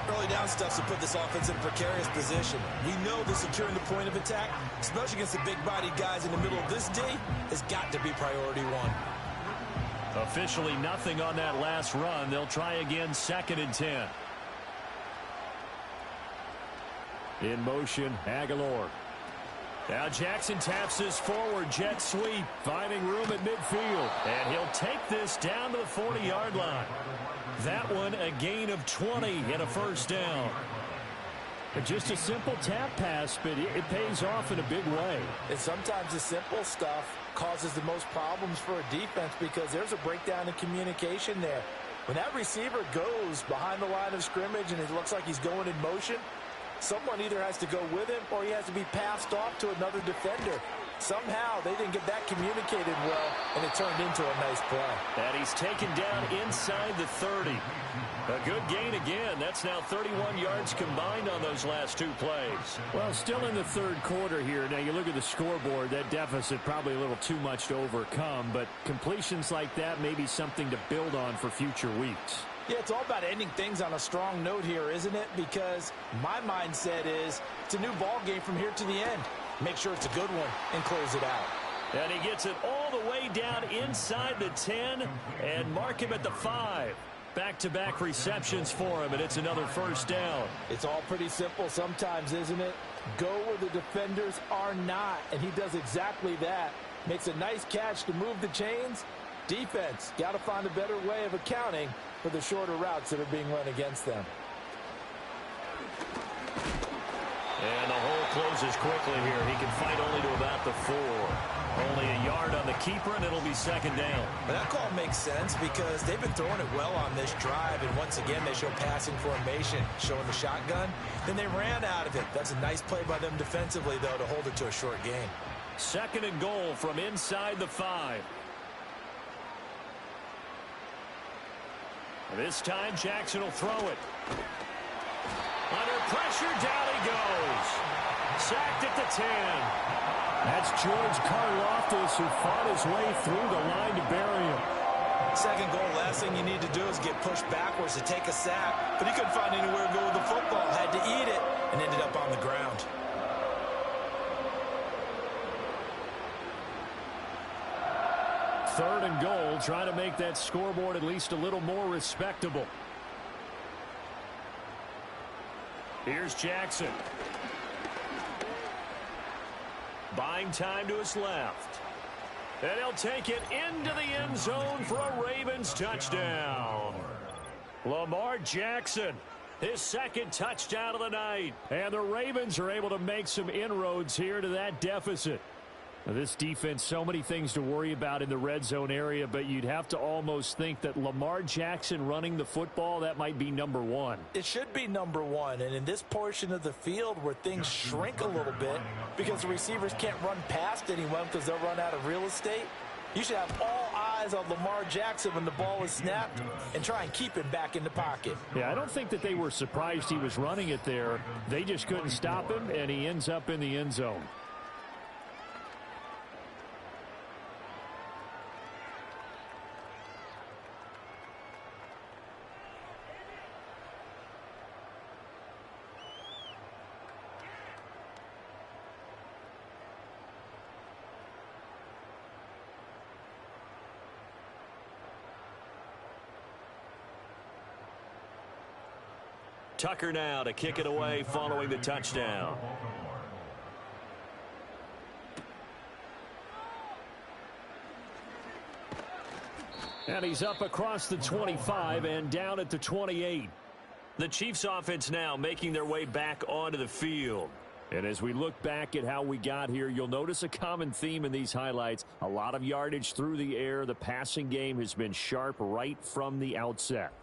Early down stuff to put this offense in a precarious position. We know this securing the point of attack, especially against the big-bodied guys in the middle of this D, has got to be priority 1. Officially nothing on that last run. They'll try again 2nd and 10. In motion, Aguilar. Now Jackson taps his forward jet sweep, finding room at midfield. And he'll take this down to the 40-yard line. That one a gain of 20 and a 1st down. Just a simple tap pass, but it pays off in a big way. And sometimes the simple stuff causes the most problems for a defense because there's a breakdown in communication there. When that receiver goes behind the line of scrimmage and it looks like he's going in motion, someone either has to go with him or he has to be passed off to another defender. Somehow they didn't get that communicated well, and it turned into a nice play. And he's taken down inside the 30. A good gain again. That's now 31 yards combined on those last two plays. Well, still in the third quarter here. Now, you look at the scoreboard, that deficit probably a little too much to overcome, but completions like that may be something to build on for future weeks. Yeah, it's all about ending things on a strong note here, isn't it? Because my mindset is it's a new ball game from here to the end. Make sure it's a good one and close it out. And he gets it all the way down inside the 10 and mark him at the 5. Back-to-back receptions for him, and it's another first down. It's all pretty simple sometimes, isn't it? Go where the defenders are not, and he does exactly that. Makes a nice catch to move the chains. Defense, got to find a better way of accounting for the shorter routes that are being run against them. And the hole closes quickly here. He can fight only to about the 4. Only a yard on the keeper, and it'll be second down. But that call makes sense because they've been throwing it well on this drive, and once again they show passing formation, showing the shotgun. Then they ran out of it. That's a nice play by them defensively, though, to hold it to a short gain. Second and goal from inside the 5. This time Jackson will throw it. Under pressure, down he goes. Sacked at the 10. That's George Karlaftis, who fought his way through the line to bury him. Second goal, last thing you need to do is get pushed backwards to take a sack, but he couldn't find anywhere to go with the football. Had to eat it and ended up on the ground. Third and goal, trying to make that scoreboard at least a little more respectable. Here's Jackson. Buying time to his left. And he'll take it into the end zone for a Ravens touchdown. Lamar Jackson, his second touchdown of the night. And the Ravens are able to make some inroads here to that deficit. Now, this defense, so many things to worry about in the red zone area, but you'd have to almost think that Lamar Jackson running the football, that might be number one. It should be number one, and in this portion of the field where things shrink a little bit because the receivers can't run past anyone because they'll run out of real estate, you should have all eyes on Lamar Jackson when the ball is snapped and try and keep him back in the pocket. Yeah, I don't think that they were surprised he was running it there. They just couldn't stop him, and he ends up in the end zone. Tucker now to kick it away following the touchdown. And he's up across the 25 and down at the 28. The Chiefs offense now making their way back onto the field. And as we look back at how we got here, you'll notice a common theme in these highlights. A lot of yardage through the air. The passing game has been sharp right from the outset.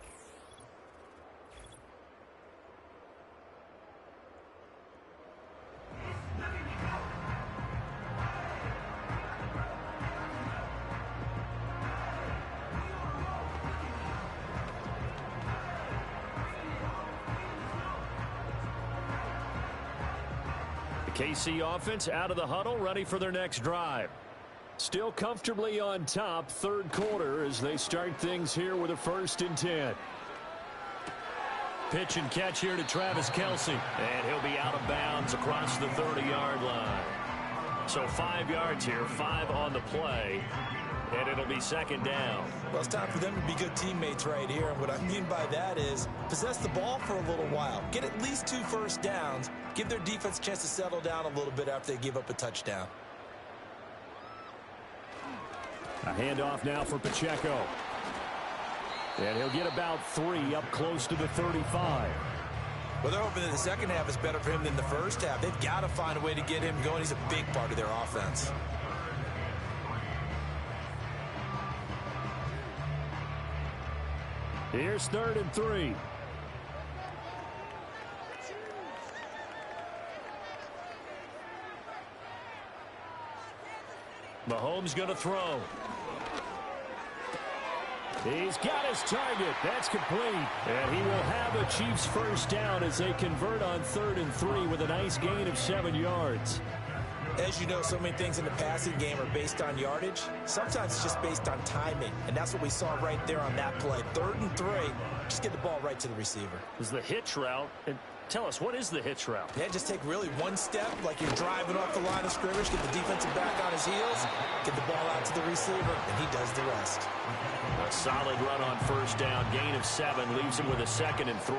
KC offense out of the huddle, ready for their next drive. Still comfortably on top, third quarter as they start things here with a 1st and 10. Pitch and catch here to Travis Kelce. And he'll be out of bounds across the 30-yard line. So 5 yards here, 5 on the play. And it'll be second down. Well, it's time for them to be good teammates right here. And what I mean by that is possess the ball for a little while. Get at least 2 first downs. Give their defense a chance to settle down a little bit after they give up a touchdown. A handoff now for Pacheco. And he'll get about 3 up close to the 35. Well, they're hoping that the second half is better for him than the first half. They've got to find a way to get him going. He's a big part of their offense. Here's 3rd and 3. Mahomes going to throw. He's got his target. That's complete. And he will have a Chiefs first down as they convert on 3rd and 3 with a nice gain of 7 yards. As you know, so many things in the passing game are based on yardage. Sometimes it's just based on timing. And that's what we saw right there on that play. 3rd and 3. Just get the ball right to the receiver. This is the hitch route. And tell us, what is the hitch route? Yeah, just take really one step, like you're driving off the line of scrimmage, get the defensive back on his heels, get the ball out to the receiver, and he does the rest. A solid run on first down. Gain of 7 leaves him with a 2nd and 3.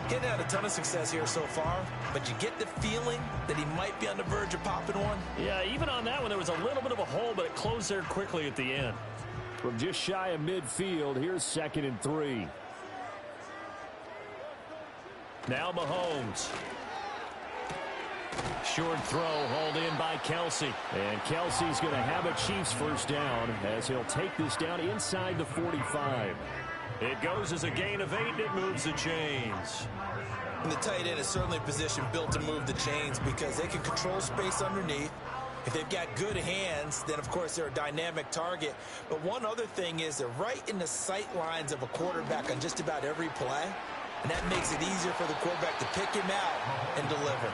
Getting had a ton of success here so far, but you get the feeling that he might be on the verge of popping one. Yeah, even on that one, there was a little bit of a hole, but it closed there quickly at the end. From just shy of midfield, here's 2nd and 3. Now Mahomes. Short throw hauled in by Kelsey. And Kelsey's going to have a Chiefs first down as he'll take this down inside the 45. It goes as a gain of 8, and it moves the chains. And the tight end is certainly a position built to move the chains because they can control space underneath. If they've got good hands, then, of course, they're a dynamic target. But one other thing is they're right in the sight lines of a quarterback on just about every play. And that makes it easier for the quarterback to pick him out and deliver.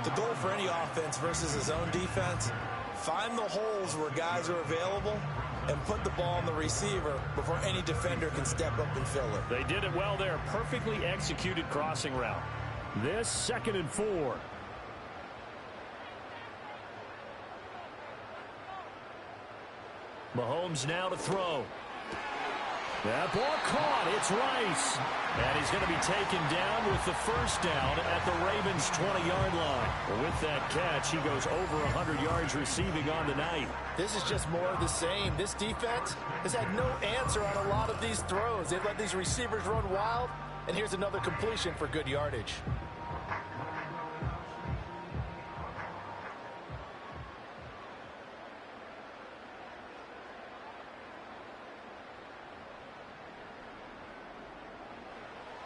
The goal for any offense versus his own defense, find the holes where guys are available and put the ball on the receiver before any defender can step up and fill it. They did it well there. Perfectly executed crossing route. This 2nd and 4. Mahomes now to throw. That ball caught. It's Rice. And he's going to be taken down with the first down at the Ravens' 20-yard line. With that catch, he goes over 100 yards receiving on the night. This is just more of the same. This defense has had no answer on a lot of these throws. They've let these receivers run wild, and here's another completion for good yardage.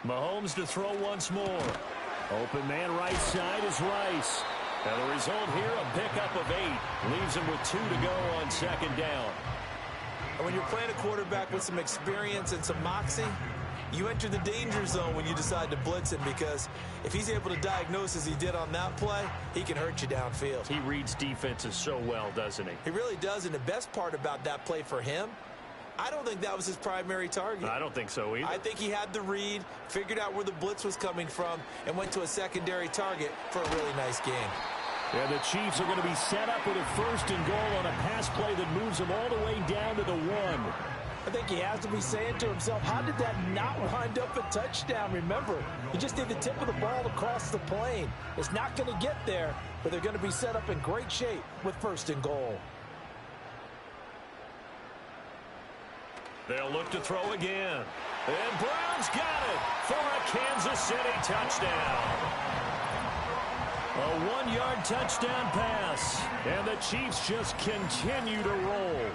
Mahomes to throw once more. Open man right side is Rice. And the result here, a pickup of 8. Leaves him with 2 to go on 2nd down. And when you're playing a quarterback with some experience and some moxie, you enter the danger zone when you decide to blitz him because if he's able to diagnose as he did on that play, he can hurt you downfield. He reads defenses so well, doesn't he? He really does, and the best part about that play for him, I don't think that was his primary target. I don't think so either. I think he had the read, figured out where the blitz was coming from, and went to a secondary target for a really nice game. Yeah, the Chiefs are going to be set up with a 1st and goal on a pass play that moves them all the way down to the 1. I think he has to be saying to himself, how did that not wind up a touchdown? Remember, you just need the tip of the ball across the plane. It's not going to get there, but they're going to be set up in great shape with 1st and goal. They'll look to throw again. And Brown's got it for a Kansas City touchdown. A 1-yard touchdown pass. And the Chiefs just continue to roll.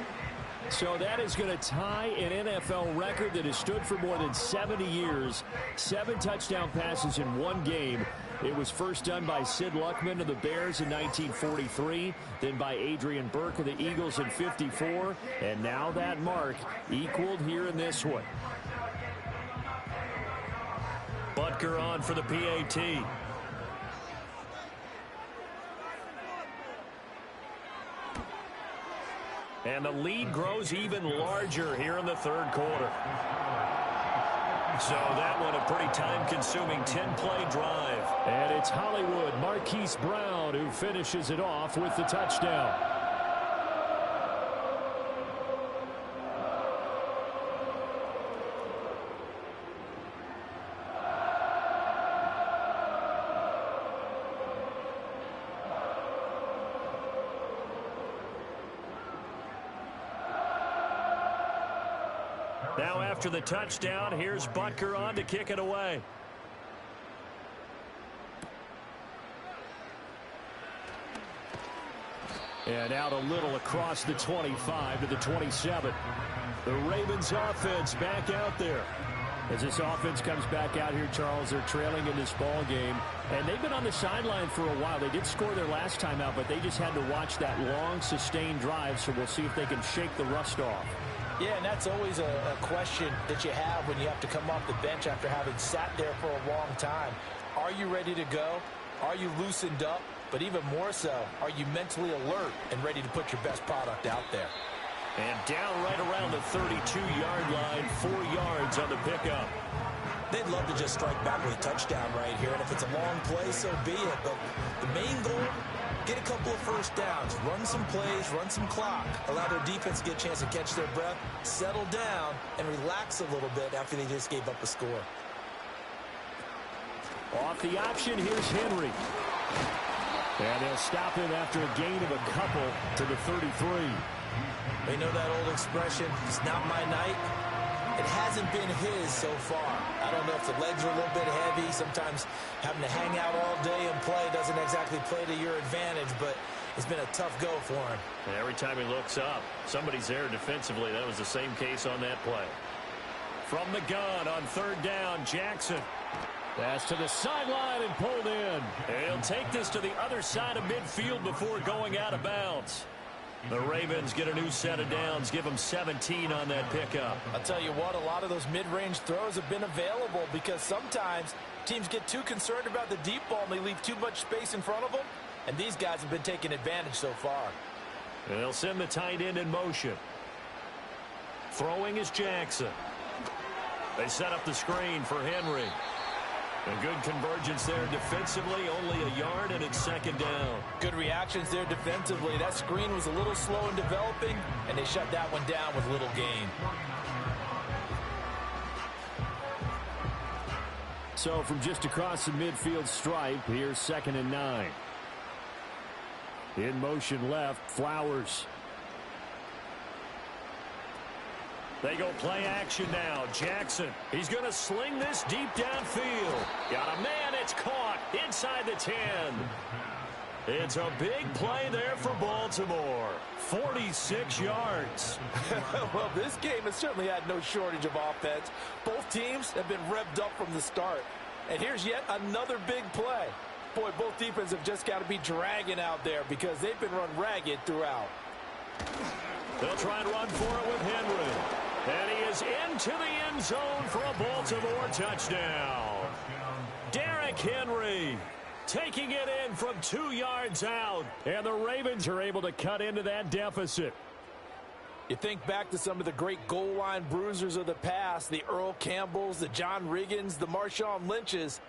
So that is going to tie an NFL record that has stood for more than 70 years. 7 touchdown passes in one game. It was first done by Sid Luckman of the Bears in 1943, then by Adrian Burke of the Eagles in 54, and now that mark equaled here in this one. Butker on for the PAT. And the lead grows even larger here in the 3rd quarter. So that one a pretty time-consuming 10-play drive. And it's Hollywood Marquise Brown who finishes it off with the touchdown. Now after the touchdown, here's Butker on to kick it away. And out a little across the 25 to the 27. The Ravens offense back out there. As this offense comes back out here, Charles, they're trailing in this ball game, and they've been on the sideline for a while. They did score their last time out, but they just had to watch that long, sustained drive, so we'll see if they can shake the rust off. Yeah, and that's always a question that you have when you have to come off the bench after having sat there for a long time. Are you ready to go? Are you loosened up? But even more so, are you mentally alert and ready to put your best product out there? And down right around the 32-yard line, 4 yards on the pickup. They'd love to just strike back with a touchdown right here, and if it's a long play, so be it. But the main goal, get a couple of first downs, run some plays, run some clock, allow their defense to get a chance to catch their breath, settle down, and relax a little bit after they just gave up a score. Off the option, here's Henry. And they'll stop him after a gain of a couple to the 33. They know that old expression, it's not my night. It hasn't been his so far. I don't know if the legs are a little bit heavy. Sometimes having to hang out all day and play doesn't exactly play to your advantage, but it's been a tough go for him. And every time he looks up, somebody's there defensively. That was the same case on that play. From the gun on third down, Jackson. Pass to the sideline and pulled in. He'll take this to the other side of midfield before going out of bounds. The Ravens get a new set of downs, give them 17 on that pickup. I'll tell you what, a lot of those mid-range throws have been available because sometimes teams get too concerned about the deep ball and they leave too much space in front of them, and these guys have been taking advantage so far. And they'll send the tight end in motion. Throwing is Jackson. They set up the screen for Henry. A good convergence there defensively, only a yard, and it's second down. Good reactions there defensively. That screen was a little slow in developing, and they shut that one down with little gain. So from just across the midfield stripe, here's 2nd and 9. In motion left, Flowers. They go play action now. Jackson, he's going to sling this deep downfield. Got a man, it's caught inside the 10. It's a big play there for Baltimore. 46 yards. Well, this game has certainly had no shortage of offense. Both teams have been revved up from the start. And here's yet another big play. Boy, both defenses have just got to be dragging out there because they've been run ragged throughout. They'll try and run for it with Henry. And he is into the end zone for a Baltimore touchdown. Derrick Henry taking it in from 2 yards out. And the Ravens are able to cut into that deficit. You think back to some of the great goal line bruisers of the past, the Earl Campbells, the John Riggins, the Marshawn Lynches.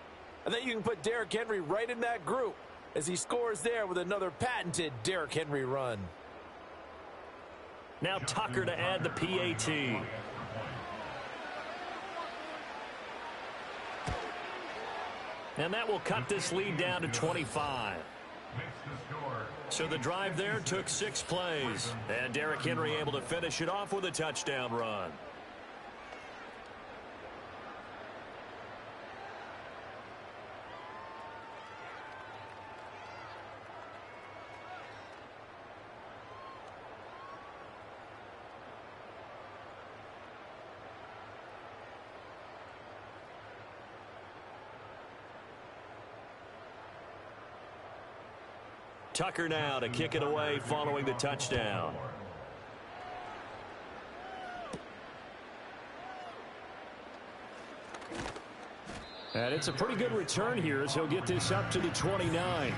I think you can put Derrick Henry right in that group as he scores there with another patented Derrick Henry run. Now Tucker to add the PAT. And that will cut this lead down to 25. So the drive there took 6 plays. And Derrick Henry able to finish it off with a touchdown run. Tucker now to kick it away following the touchdown. And it's a pretty good return here as he'll get this up to the 29.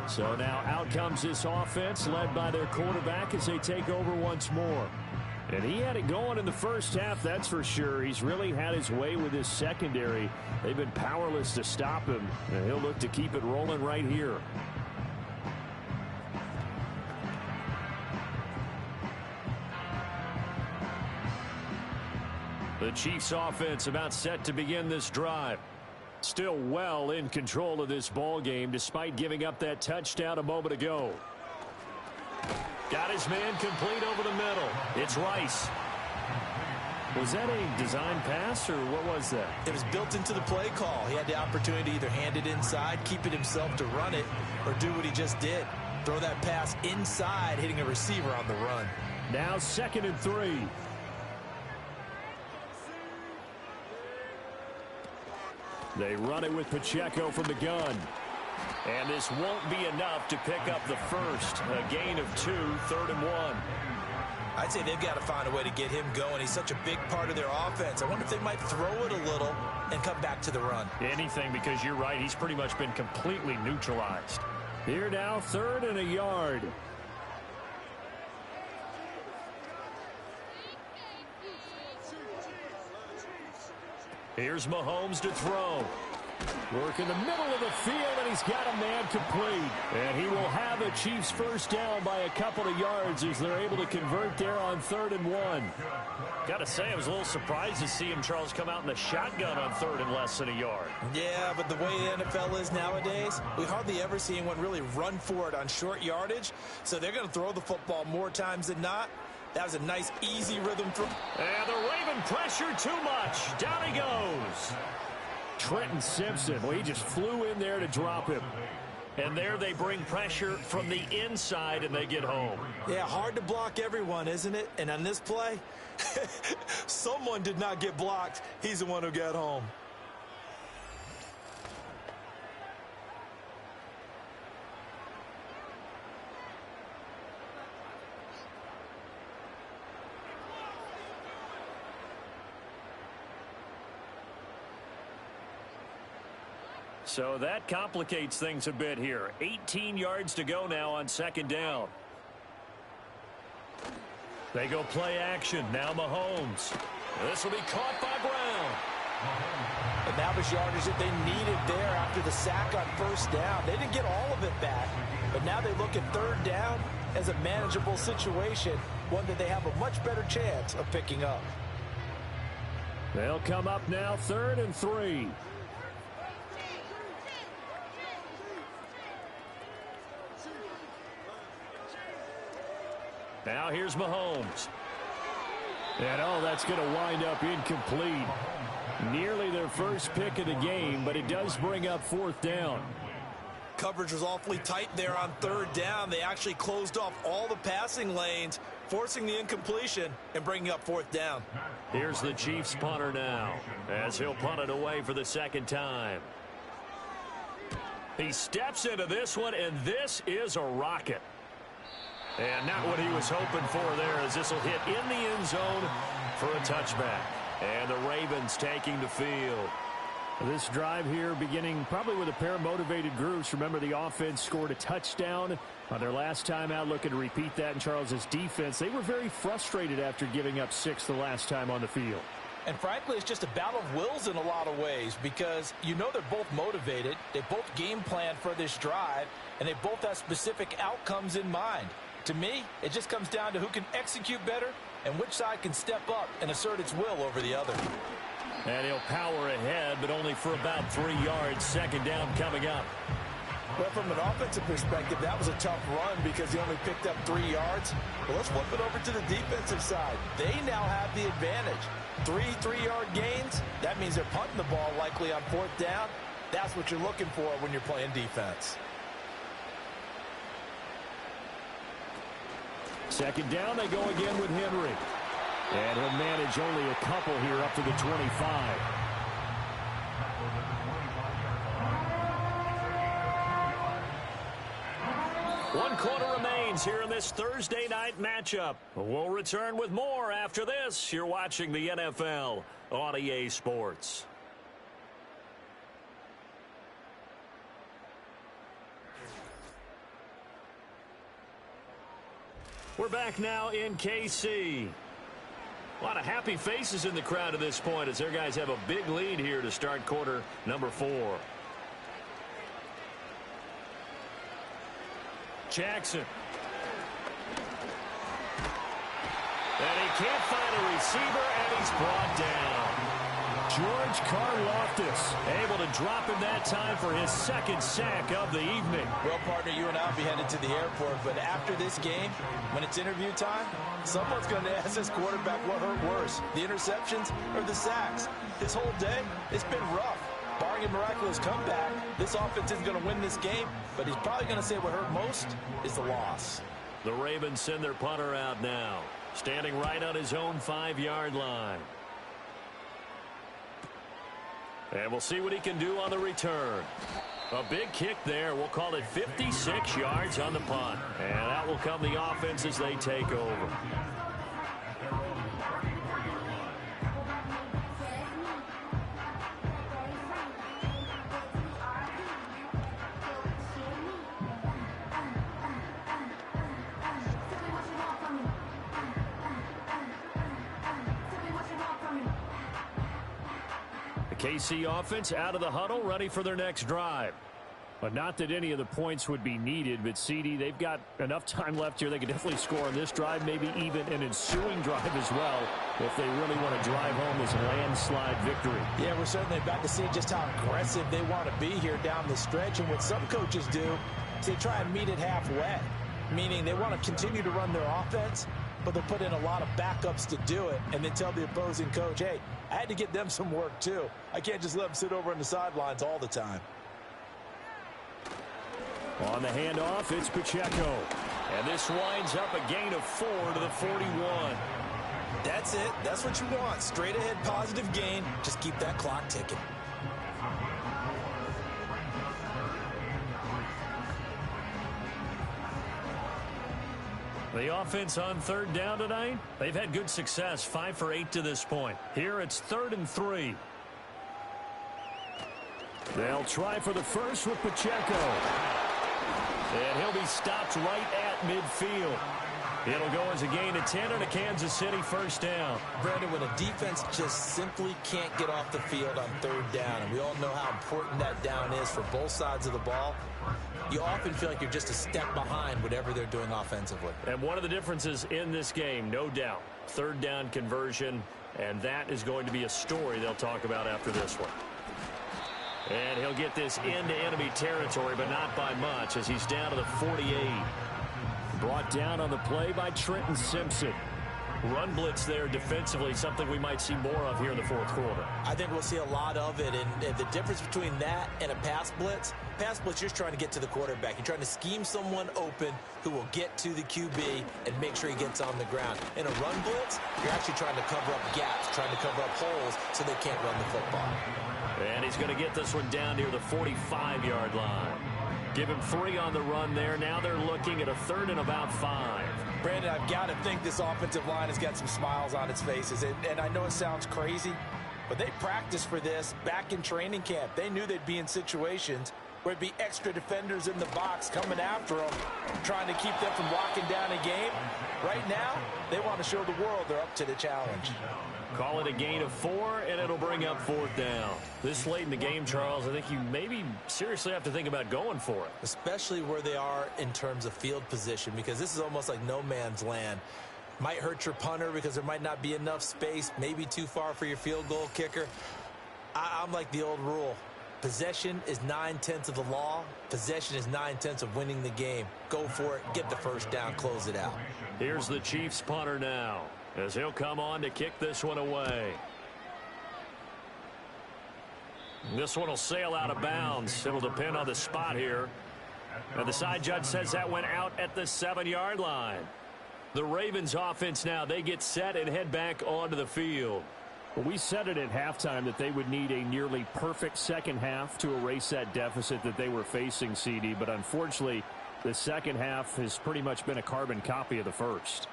So now out comes this offense led by their quarterback as they take over once more. And he had it going in the first half, that's for sure. He's really had his way with his secondary. They've been powerless to stop him, and he'll look to keep it rolling right here. The Chiefs offense about set to begin this drive. Still well in control of this ball game despite giving up that touchdown a moment ago. Got his man complete over the middle. It's Rice. Was that a design pass or what was that? It was built into the play call. He had the opportunity to either hand it inside, keep it himself to run it, or do what he just did. Throw that pass inside, hitting a receiver on the run. Now 2nd and 3. They run it with Pacheco from the gun. And this won't be enough to pick up the first. A gain of 2, 3rd and 1. I'd say they've got to find a way to get him going. He's such a big part of their offense. I wonder if they might throw it a little and come back to the run. Anything, because you're right. He's pretty much been completely neutralized. Here now, 3rd and a yard. Here's Mahomes to throw. Work in the middle of the field, and he's got a man complete. And he will have a Chiefs first down by a couple of yards as they're able to convert there on 3rd and 1. Got to say, I was a little surprised to see him, Charles, come out in the shotgun on 3rd and less than a yard. Yeah, but the way the NFL is nowadays, we hardly ever see anyone really run for it on short yardage. So they're going to throw the football more times than not. That was a nice, easy rhythm throw. And the Raven pressure too much. Down he goes. Trenton Simpson, well, he just flew in there to drop him. And there they bring pressure from the inside, and they get home. Yeah, hard to block everyone, isn't it? And on this play, someone did not get blocked. He's the one who got home. So that complicates things a bit here. 18 yards to go now on 2nd down. They go play action. Now Mahomes. This will be caught by Brown. And that was yardage that they needed there after the sack on 1st down. They didn't get all of it back, but now they look at 3rd down as a manageable situation, one that they have a much better chance of picking up. They'll come up now 3rd and 3. Now here's Mahomes. And, that's going to wind up incomplete. Nearly their first pick of the game, but it does bring up 4th down. Coverage was awfully tight there on 3rd down. They actually closed off all the passing lanes, forcing the incompletion and bringing up 4th down. Here's the Chiefs punter now, as he'll punt it away for the 2nd time. He steps into this one, and this is a rocket. And not what he was hoping for there, as this will hit in the end zone for a touchback. And the Ravens taking the field. This drive here beginning probably with a pair of motivated groups. Remember, the offense scored a touchdown on their last time out. Looking to repeat that in Charles's defense. They were very frustrated after giving up 6 the last time on the field. And frankly, it's just a battle of wills in a lot of ways, because you know they're both motivated. They both game plan for this drive, and they both have specific outcomes in mind. To me, it just comes down to who can execute better and which side can step up and assert its will over the other. And he'll power ahead, but only for about 3 yards. 2nd down coming up. Well, from an offensive perspective, that was a tough run because he only picked up 3 yards. But let's flip it over to the defensive side. They now have the advantage. 3 3-yard gains, that means they're punting the ball likely on 4th down. That's what you're looking for when you're playing defense. 2nd down, they go again with Henry. And he'll manage only a couple here up to the 25. One quarter remains here in this Thursday night matchup. We'll return with more after this. You're watching the NFL on EA Sports. We're back now in KC. A lot of happy faces in the crowd at this point as their guys have a big lead here to start quarter number 4. Jackson. And he can't find a receiver, and he's brought down. George Karlaftis able to drop him that time for his 2nd sack of the evening. Well, partner, you and I will be headed to the airport, but after this game, when it's interview time, someone's going to ask this quarterback what hurt worse, the interceptions or the sacks. This whole day, it's been rough. Barring a miraculous comeback, this offense isn't going to win this game, but he's probably going to say what hurt most is the loss. The Ravens send their punter out now, standing right on his own 5-yard line. And we'll see what he can do on the return. A big kick there. We'll call it 56 yards on the punt. And that will come the offense as they take over. KC offense out of the huddle, ready for their next drive. But not that any of the points would be needed, but CD, they've got enough time left here. They could definitely score on this drive, maybe even an ensuing drive as well, if they really want to drive home this landslide victory. Yeah, we're certainly about to see just how aggressive they want to be here down the stretch. And what some coaches do is they try and meet it halfway, meaning they want to continue to run their offense, but they'll put in a lot of backups to do it, and then tell the opposing coach, hey, I had to get them some work too. I can't just let them sit over on the sidelines all the time. On the handoff, it's Pacheco. And this winds up a gain of 4 to the 41. That's it. That's what you want. Straight ahead positive gain. Just keep that clock ticking. The offense on third down tonight, they've had good success, 5 for 8 to this point. Here it's 3rd and 3. They'll try for the first with Pacheco. And he'll be stopped right at midfield. It'll go as a gain of 10 and a Kansas City first down. Brandon, when a defense just simply can't get off the field on third down, and we all know how important that down is for both sides of the ball, you often feel like you're just a step behind whatever they're doing offensively. And one of the differences in this game, no doubt, third down conversion, and that is going to be a story they'll talk about after this one. And he'll get this into enemy territory, but not by much, as he's down to the 48. Brought down on the play by Trenton Simpson. Run blitz there defensively, something we might see more of here in the fourth quarter. I think we'll see a lot of it, and the difference between that and a pass blitz, you're just trying to get to the quarterback. You're trying to scheme someone open who will get to the QB and make sure he gets on the ground. In a run blitz, you're actually trying to cover up gaps, trying to cover up holes so they can't run the football. And he's going to get this one down near the 45-yard line. Give him 3 on the run there. Now they're looking at a 3rd and about 5. Brandon, I've got to think this offensive line has got some smiles on its faces. And I know it sounds crazy, but they practiced for this back in training camp. They knew they'd be in situations where it'd be extra defenders in the box coming after them, trying to keep them from locking down a game. Right now, they want to show the world they're up to the challenge. Call it a gain of 4, and it'll bring up 4th down. This late in the game, Charles, I think you maybe seriously have to think about going for it. Especially where they are in terms of field position, because this is almost like no man's land. Might hurt your punter because there might not be enough space, maybe too far for your field goal kicker. I'm like the old rule. Possession is 9/10 of the law. Possession is 9/10 of winning the game. Go for it, get the first down, close it out. Here's the Chiefs punter now, as he'll come on to kick this one away. This one will sail out of bounds. It'll depend on the spot here. And the side judge says that went out at the 7-yard line. The Ravens offense now, they get set and head back onto the field. Well, we said it at halftime that they would need a nearly perfect second half to erase that deficit that they were facing, CD. But unfortunately, the second half has pretty much been a carbon copy of the first.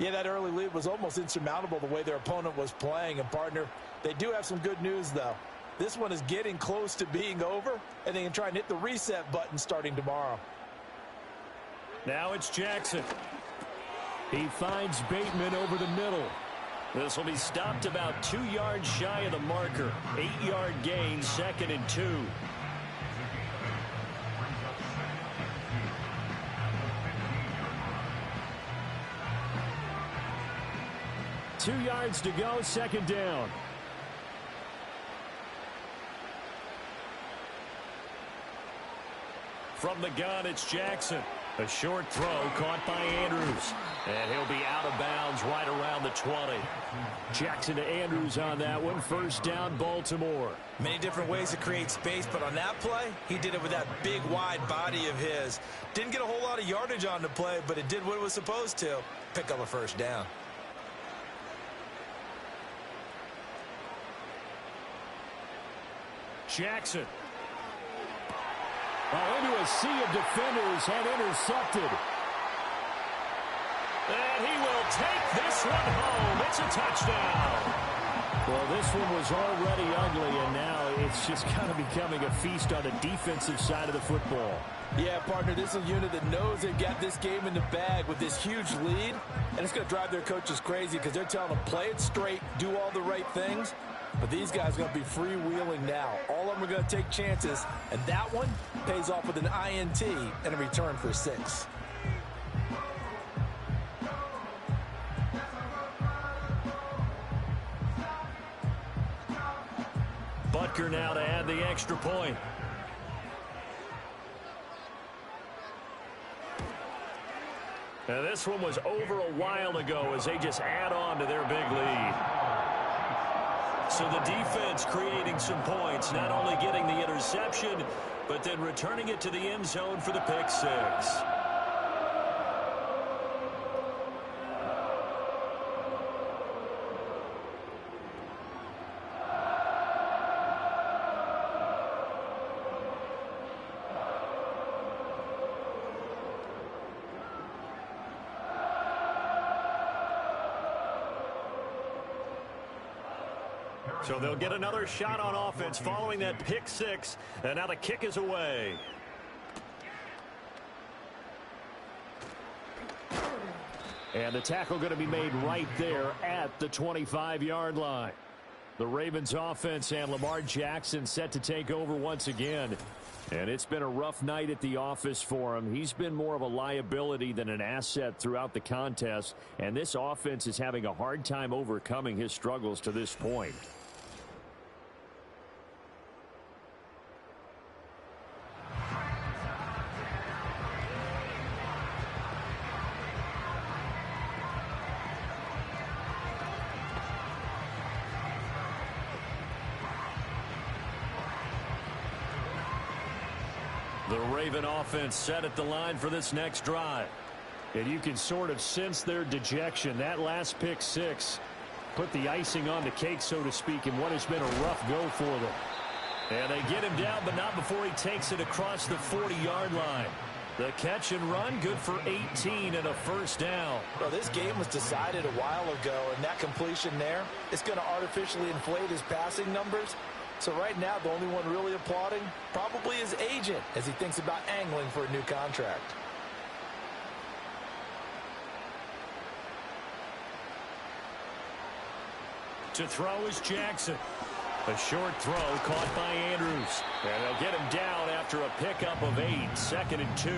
Yeah, that early lead was almost insurmountable the way their opponent was playing. And, partner, they do have some good news, though. This one is getting close to being over, and they can try and hit the reset button starting tomorrow. Now it's Jackson. He finds Bateman over the middle. This will be stopped about 2 yards shy of the marker. 8-yard gain, 2nd and 2. Two yards to go, 2nd down. From the gun, it's Jackson. A short throw caught by Andrews. And he'll be out of bounds right around the 20. Jackson to Andrews on that one. First down, Baltimore. Many different ways to create space, but on that play, he did it with that big, wide body of his. Didn't get a whole lot of yardage on the play, but it did what it was supposed to. Pick up a first down. Jackson. Into a sea of defenders and intercepted. And he will take this one home. It's a touchdown. Well, this one was already ugly, and now it's just kind of becoming a feast on the defensive side of the football. Yeah, partner, this is a unit that knows they've got this game in the bag with this huge lead, and it's going to drive their coaches crazy because they're telling them play it straight, do all the right things. But these guys are going to be freewheeling now. All of them are going to take chances, and that one pays off with an INT and a return for 6. Butker now to add the extra point. Now this one was over a while ago as they just add on to their big lead. So the defense creating some points, not only getting the interception, but then returning it to the end zone for the pick 6. So they'll get another shot on offense following that pick 6, and now the kick is away. And the tackle going to be made right there at the 25-yard line. The Ravens offense and Lamar Jackson set to take over once again. And it's been a rough night at the office for him. He's been more of a liability than an asset throughout the contest. And this offense is having a hard time overcoming his struggles to this point. The Raven offense set at the line for this next drive. And you can sort of sense their dejection. That last pick 6 put the icing on the cake, so to speak, in what has been a rough go for them. And they get him down, but not before he takes it across the 40-yard line. The catch and run, good for 18 and a first down. Well, this game was decided a while ago, and that completion there is going to artificially inflate his passing numbers. So right now, the only one really applauding probably his agent as he thinks about angling for a new contract. To throw is Jackson. A short throw caught by Andrews. And they'll get him down after a pickup of 8, 2nd and 2.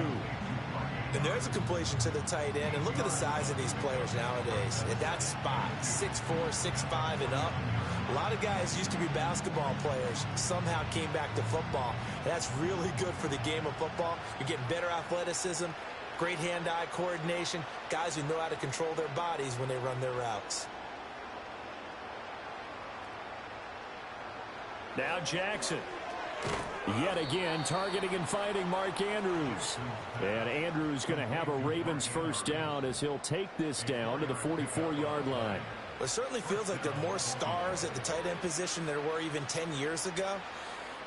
And there's a completion to the tight end. And look at the size of these players nowadays. At that spot, 6'4", 6'5", and up. A lot of guys used to be basketball players, somehow came back to football. And that's really good for the game of football. You're getting better athleticism, great hand-eye coordination, guys who know how to control their bodies when they run their routes. Now Jackson. Yet again, targeting and fighting Mark Andrews. And Andrews going to have a Ravens first down as he'll take this down to the 44-yard line. It certainly feels like there are more stars at the tight end position than there were even 10 years ago.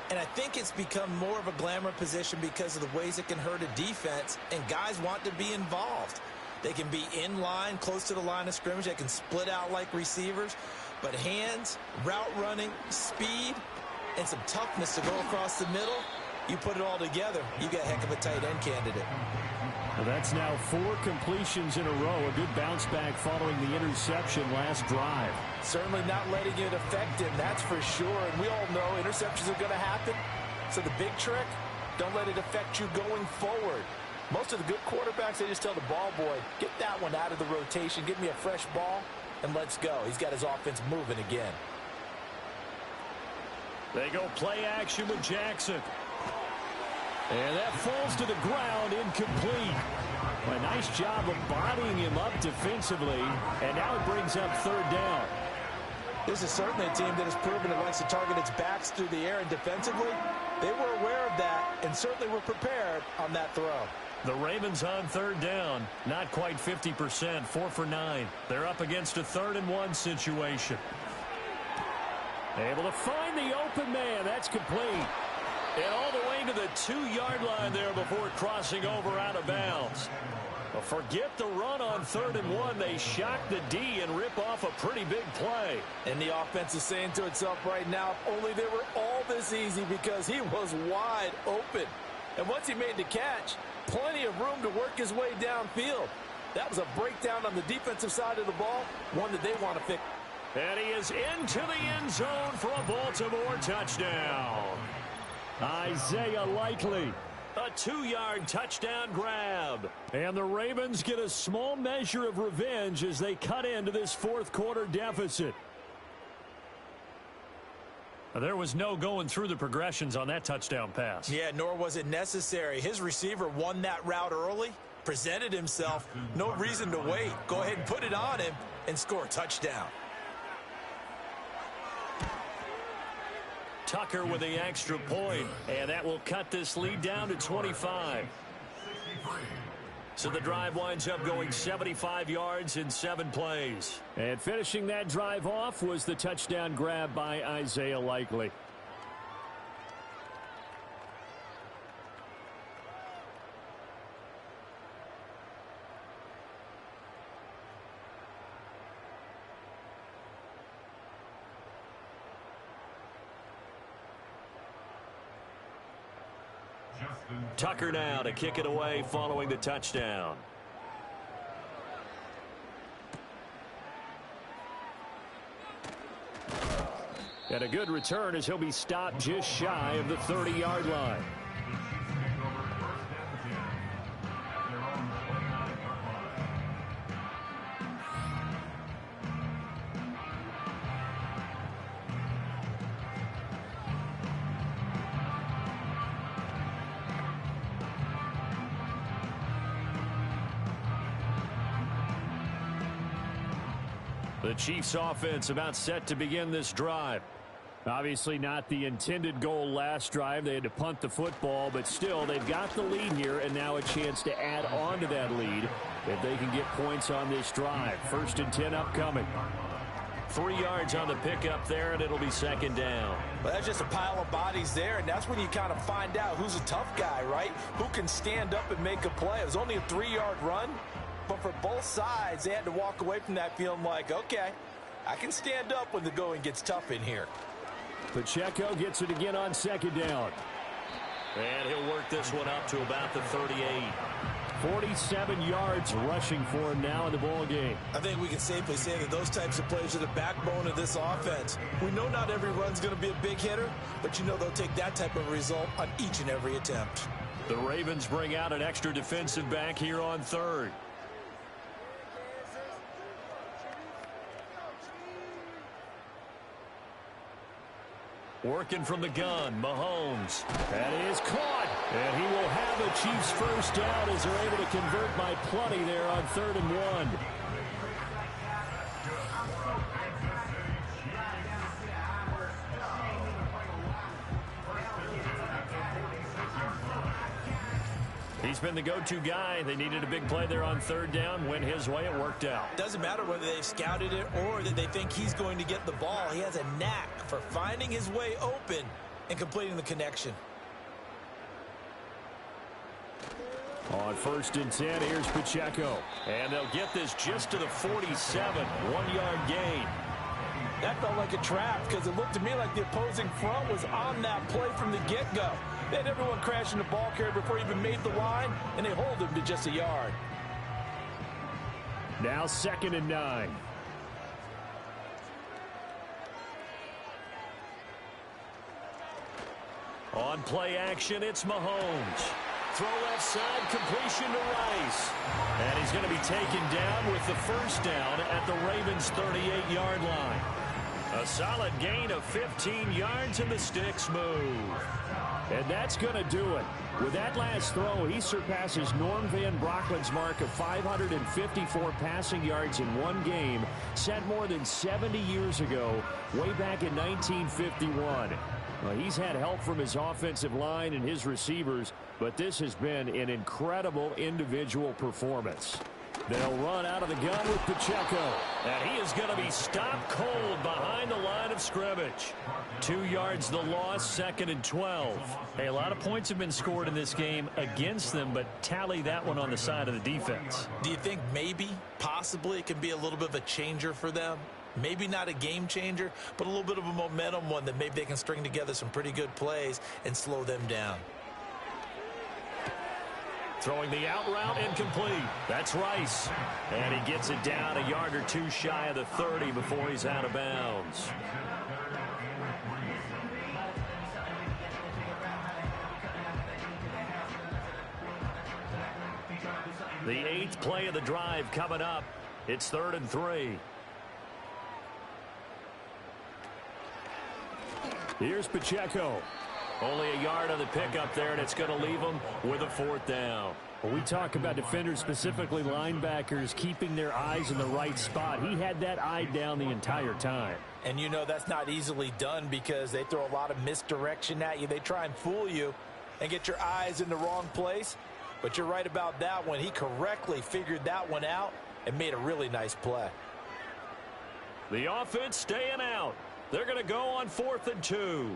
And I think it's become more of a glamour position because of the ways it can hurt a defense, and guys want to be involved. They can be in line, close to the line of scrimmage. They can split out like receivers. But hands, route running, speed, and some toughness to go across the middle, you put it all together, you got a heck of a tight end candidate. Well, that's now 4 completions in a row. A good bounce back following the interception last drive. Certainly not letting it affect him, that's for sure. And we all know interceptions are going to happen. So the big trick, don't let it affect you going forward. Most of the good quarterbacks, they just tell the ball boy, get that one out of the rotation, give me a fresh ball, and let's go. He's got his offense moving again. They go play action with Jackson. And that falls to the ground, incomplete. A nice job of bodying him up defensively, and now it brings up 3rd down. This is certainly a team that has proven it likes to target its backs through the air, and defensively, they were aware of that and certainly were prepared on that throw. The Ravens on 3rd down, not quite 50%, 4 for 9. They're up against a 3rd and 1 situation. Able to find the open man. That's complete. And all the way to the 2-yard line there before crossing over out of bounds. Well, forget the run on 3rd and 1. They shock the D and rip off a pretty big play. And the offense is saying to itself right now, if only they were all this easy, because he was wide open. And once he made the catch, plenty of room to work his way downfield. That was a breakdown on the defensive side of the ball, one that they want to fix. And he is into the end zone for a Baltimore touchdown. Isaiah Likely. A 2-yard touchdown grab. And the Ravens get a small measure of revenge as they cut into this 4th quarter deficit. There was no going through the progressions on that touchdown pass. Yeah, nor was it necessary. His receiver won that route early, presented himself. No reason to wait. Go ahead and put it on him and score a touchdown. Tucker with the extra point, and that will cut this lead down to 25. So the drive winds up going 75 yards in 7 plays. And finishing that drive off was the touchdown grab by Isaiah Likely. Tucker now to kick it away following the touchdown. And a good return as he'll be stopped just shy of the 30-yard line. The Chiefs offense about set to begin this drive. Obviously not the intended goal last drive. They had to punt the football, but still they've got the lead here and now a chance to add on to that lead if they can get points on this drive. 1st and 10 upcoming. 3 yards on the pickup there, and it'll be 2nd down. Well, that's just a pile of bodies there, and that's when you kind of find out who's a tough guy, right? Who can stand up and make a play. It was only a 3-yard run. But for both sides, they had to walk away from that feeling like, okay, I can stand up when the going gets tough in here. Pacheco gets it again on 2nd down. And he'll work this one up to about the 38. 47 yards rushing for him now in the ball game. I think we can safely say that those types of plays are the backbone of this offense. We know not every run's going to be a big hitter, but you know they'll take that type of result on each and every attempt. The Ravens bring out an extra defensive back here on 3rd. Working from the gun, Mahomes. That is caught. And he will have a Chiefs 1st down as they're able to convert by plenty there on 3rd and 1. He's been the go-to guy. They needed a big play there on 3rd down. Went his way. It worked out. Doesn't matter whether they've scouted it or that they think he's going to get the ball. He has a knack for finding his way open and completing the connection. On 1st and 10, here's Pacheco. And they'll get this just to the 47. 1-yard gain. That felt like a trap because it looked to me like the opposing front was on that play from the get-go. They had everyone crashing the ball carrier before he even made the line, and they hold him to just a yard. Now 2nd and 9. On play action, it's Mahomes. Throw left side, completion to Rice. And he's going to be taken down with the 1st down at the Ravens' 38-yard line. A solid gain of 15 yards, and the sticks move. And that's going to do it. With that last throw, he surpasses Norm Van Brocklin's mark of 554 passing yards in one game, set more than 70 years ago, way back in 1951. Well, he's had help from his offensive line and his receivers, but this has been an incredible individual performance. They'll run out of the gun with Pacheco. And he is going to be stopped cold behind the line of scrimmage. 2 yards the loss, 2nd and 12. Hey, a lot of points have been scored in this game against them, but tally that one on the side of the defense. Do you think maybe, possibly, it can be a little bit of a changer for them? Maybe not a game changer, but a little bit of a momentum one that maybe they can string together some pretty good plays and slow them down. Throwing the out route incomplete. That's Rice. And he gets it down a yard or two shy of the 30 before he's out of bounds. The 8th play of the drive coming up. It's 3rd and 3. Here's Pacheco. Only a yard on the pickup there, and it's going to leave them with a 4th down. When we talk about defenders, specifically linebackers, keeping their eyes in the right spot, he had that eye down the entire time. And you know that's not easily done because they throw a lot of misdirection at you. They try and fool you and get your eyes in the wrong place. But you're right about that one. He correctly figured that one out and made a really nice play. The offense staying out. They're going to go on 4th and 2.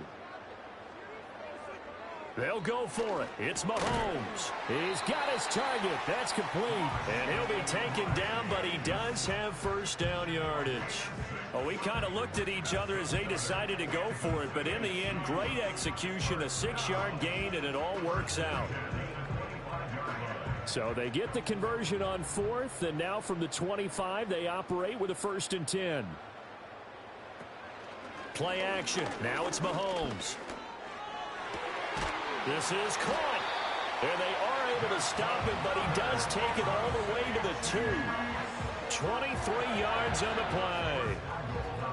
They'll go for it. It's Mahomes. He's got his target. That's complete. And he'll be taken down, but he does have 1st down yardage. Well, we kind of looked at each other as they decided to go for it, but in the end, great execution, a 6-yard gain, and it all works out. So they get the conversion on 4th, and now from the 25, they operate with a 1st and 10. Play action. Now it's Mahomes. This is caught. And they are able to stop it, but he does take it all the way to the 2. 23 yards on the play.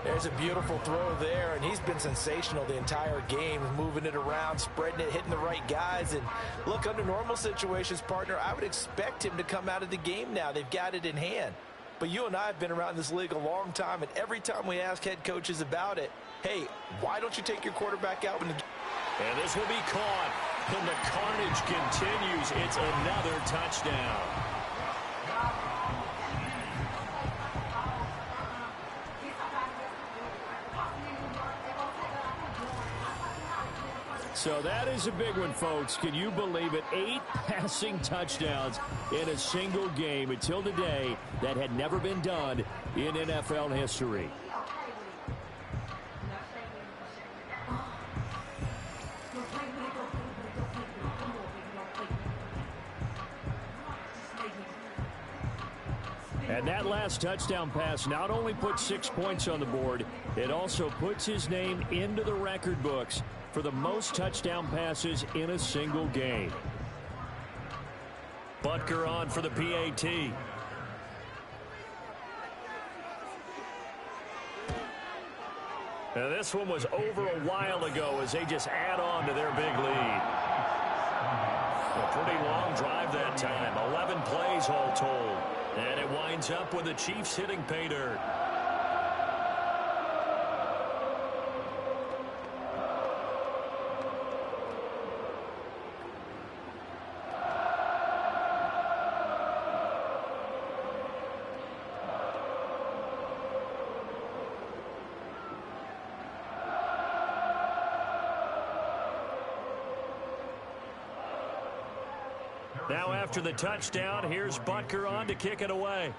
There's a beautiful throw there, and he's been sensational the entire game, moving it around, spreading it, hitting the right guys. And look, under normal situations, partner, I would expect him to come out of the game now. They've got it in hand. But you and I have been around this league a long time, and every time we ask head coaches about it, hey, why don't you take your quarterback out when the... And this will be caught. And the carnage continues. It's another touchdown. So that is a big one, folks. Can you believe it? 8 passing touchdowns in a single game until today. That had never been done in NFL history. And that last touchdown pass not only puts 6 points on the board, it also puts his name into the record books for the most touchdown passes in a single game. Butker on for the PAT. Now this one was over a while ago as they just add on to their big lead. A pretty long drive that time. 11 plays all told. And it winds up with the Chiefs hitting pay dirt. Now after the touchdown, here's Butker on to kick it away.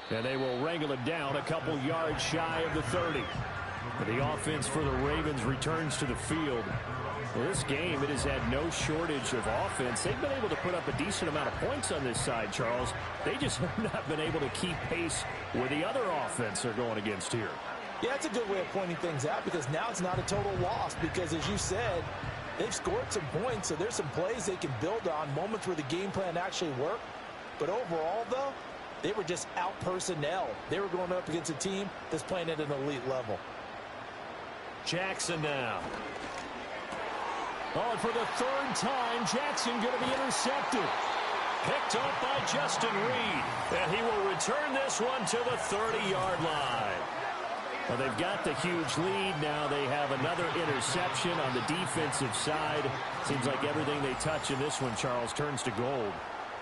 And they will wrangle it down a couple yards shy of the 30. But the offense for the Ravens returns to the field. Well, this game, it has had no shortage of offense. They've been able to put up a decent amount of points on this side, Charles. They just have not been able to keep pace with the other offense they're going against here. Yeah, that's a good way of pointing things out because now it's not a total loss because, as you said, they've scored some points, so there's some plays they can build on, moments where the game plan actually worked. But overall, though, they were just out personnel. They were going up against a team that's playing at an elite level. Jackson now. Oh, and for the 3rd time, Jackson going to be intercepted. Picked up by Justin Reed. And he will return this one to the 30-yard line. Well, they've got the huge lead. Now they have another interception on the defensive side. Seems like everything they touch in this one, Charles, turns to gold.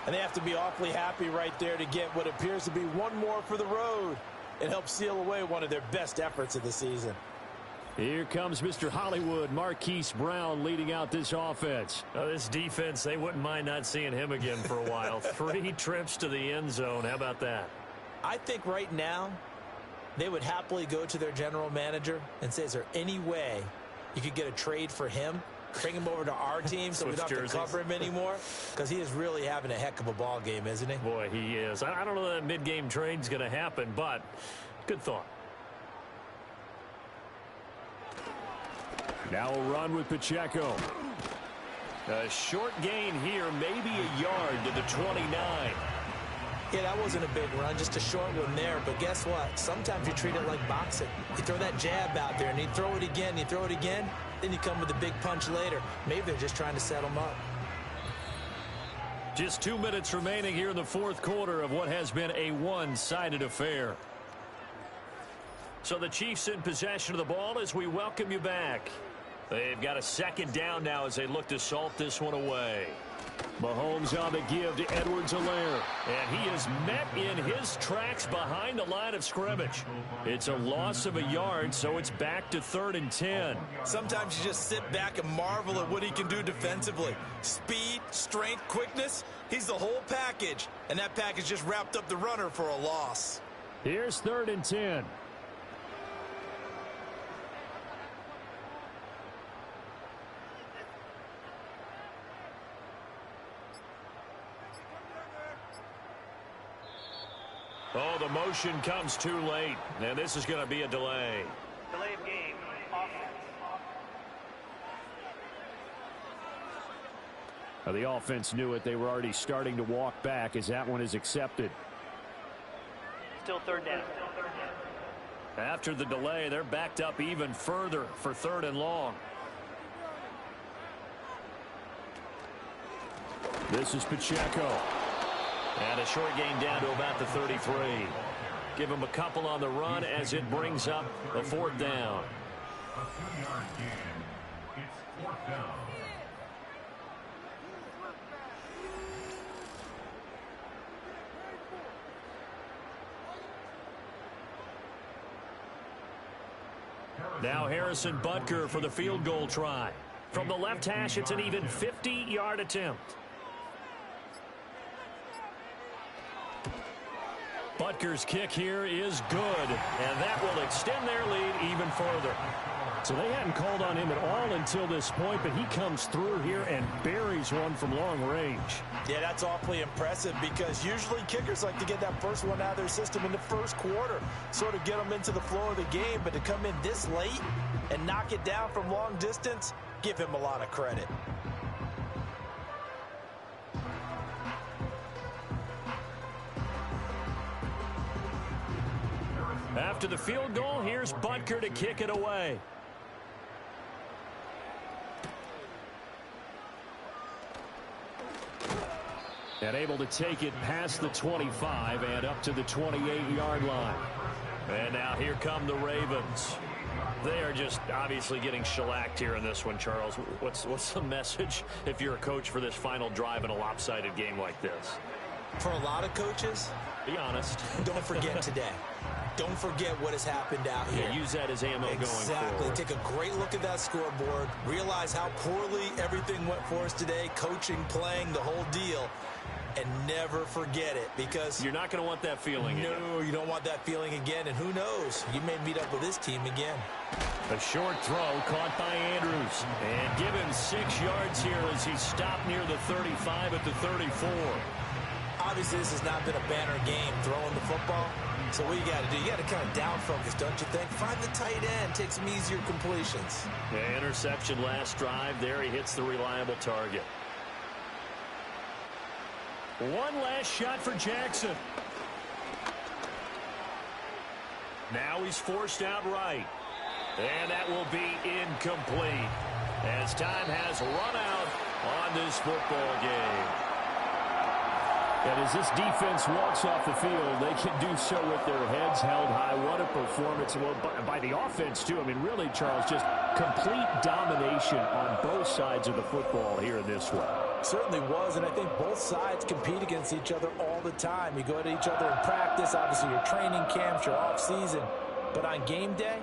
And they have to be awfully happy right there to get what appears to be one more for the road. It helps seal away one of their best efforts of the season. Here comes Mr. Hollywood, Marquise Brown, leading out this offense. This defense, they wouldn't mind not seeing him again for a while. 3 trips to the end zone. How about that? I think right now they would happily go to their general manager and say, is there any way you could get a trade for him? Bring him over to our team so we don't have to cover him anymore? Because he is really having a heck of a ball game, isn't he? Boy, he is. I don't know that mid-game trade's going to happen, but good thought. Now a run with Pacheco. A short gain here, maybe a yard to the 29. Yeah, that wasn't a big run, just a short one there. But guess what? Sometimes you treat it like boxing. You throw that jab out there, and you throw it again, you throw it again, then you come with a big punch later. Maybe they're just trying to set them up. Just 2 minutes remaining here in the fourth quarter of what has been a one-sided affair. So the Chiefs in possession of the ball as we welcome you back. They've got a second down now as they look to salt this one away. Mahomes on the give to Edwards-Helaire. And he is met in his tracks behind the line of scrimmage. It's a loss of a yard, so it's back to 3rd and 10. Sometimes you just sit back and marvel at what he can do defensively. Speed, strength, quickness, he's the whole package. And that package just wrapped up the runner for a loss. Here's 3rd and 10. Oh, the motion comes too late, and this is going to be a delay. Delay of game. The offense knew it. They were already starting to walk back as that one is accepted. Still 3rd down. After the delay, they're backed up even further for 3rd and long. This is Pacheco. And a short gain down to about the 33. Give him a couple on the run as it brings up a 4th down. A 2-yard gain. It's 4th down. Now Harrison Butker for the field goal try. From the left hash, it's an even 50-yard attempt. Butker's kick here is good, and that will extend their lead even further. So they hadn't called on him at all until this point, but he comes through here and buries one from long range. Yeah, that's awfully impressive because usually kickers like to get that first one out of their system in the first quarter, sort of get them into the flow of the game, but to come in this late and knock it down from long distance, give him a lot of credit. After the field goal, here's Butker to kick it away. And able to take it past the 25 and up to the 28-yard line. And now here come the Ravens. They are just obviously getting shellacked here in this one, Charles. What's the message if you're a coach for this final drive in a lopsided game like this? For a lot of coaches, be honest. Don't forget today. Don't forget what has happened out here. Yeah, use that as ammo going forward. Exactly. Take a great look at that scoreboard. Realize how poorly everything went for us today. Coaching, playing, the whole deal. And never forget it because you're not going to want that feeling again. No, you don't want that feeling again. And who knows? You may meet up with this team again. A short throw caught by Andrews. And give him 6 yards here as he stopped near the 35 at the 34. Obviously, this has not been a banner game throwing the football. So what you got to do, you got to kind of down focus, don't you think? Find the tight end, take some easier completions. Yeah, interception last drive. There he hits the reliable target. One last shot for Jackson. Now he's forced out right. And that will be incomplete as time has run out on this football game. And as this defense walks off the field, they can do so with their heads held high. What a performance. Well, by the offense, too. I mean, really, Charles, just complete domination on both sides of the football here in this one. Certainly was, and I think both sides compete against each other all the time. You go at each other in practice, obviously your training camps, your off-season. But on game day,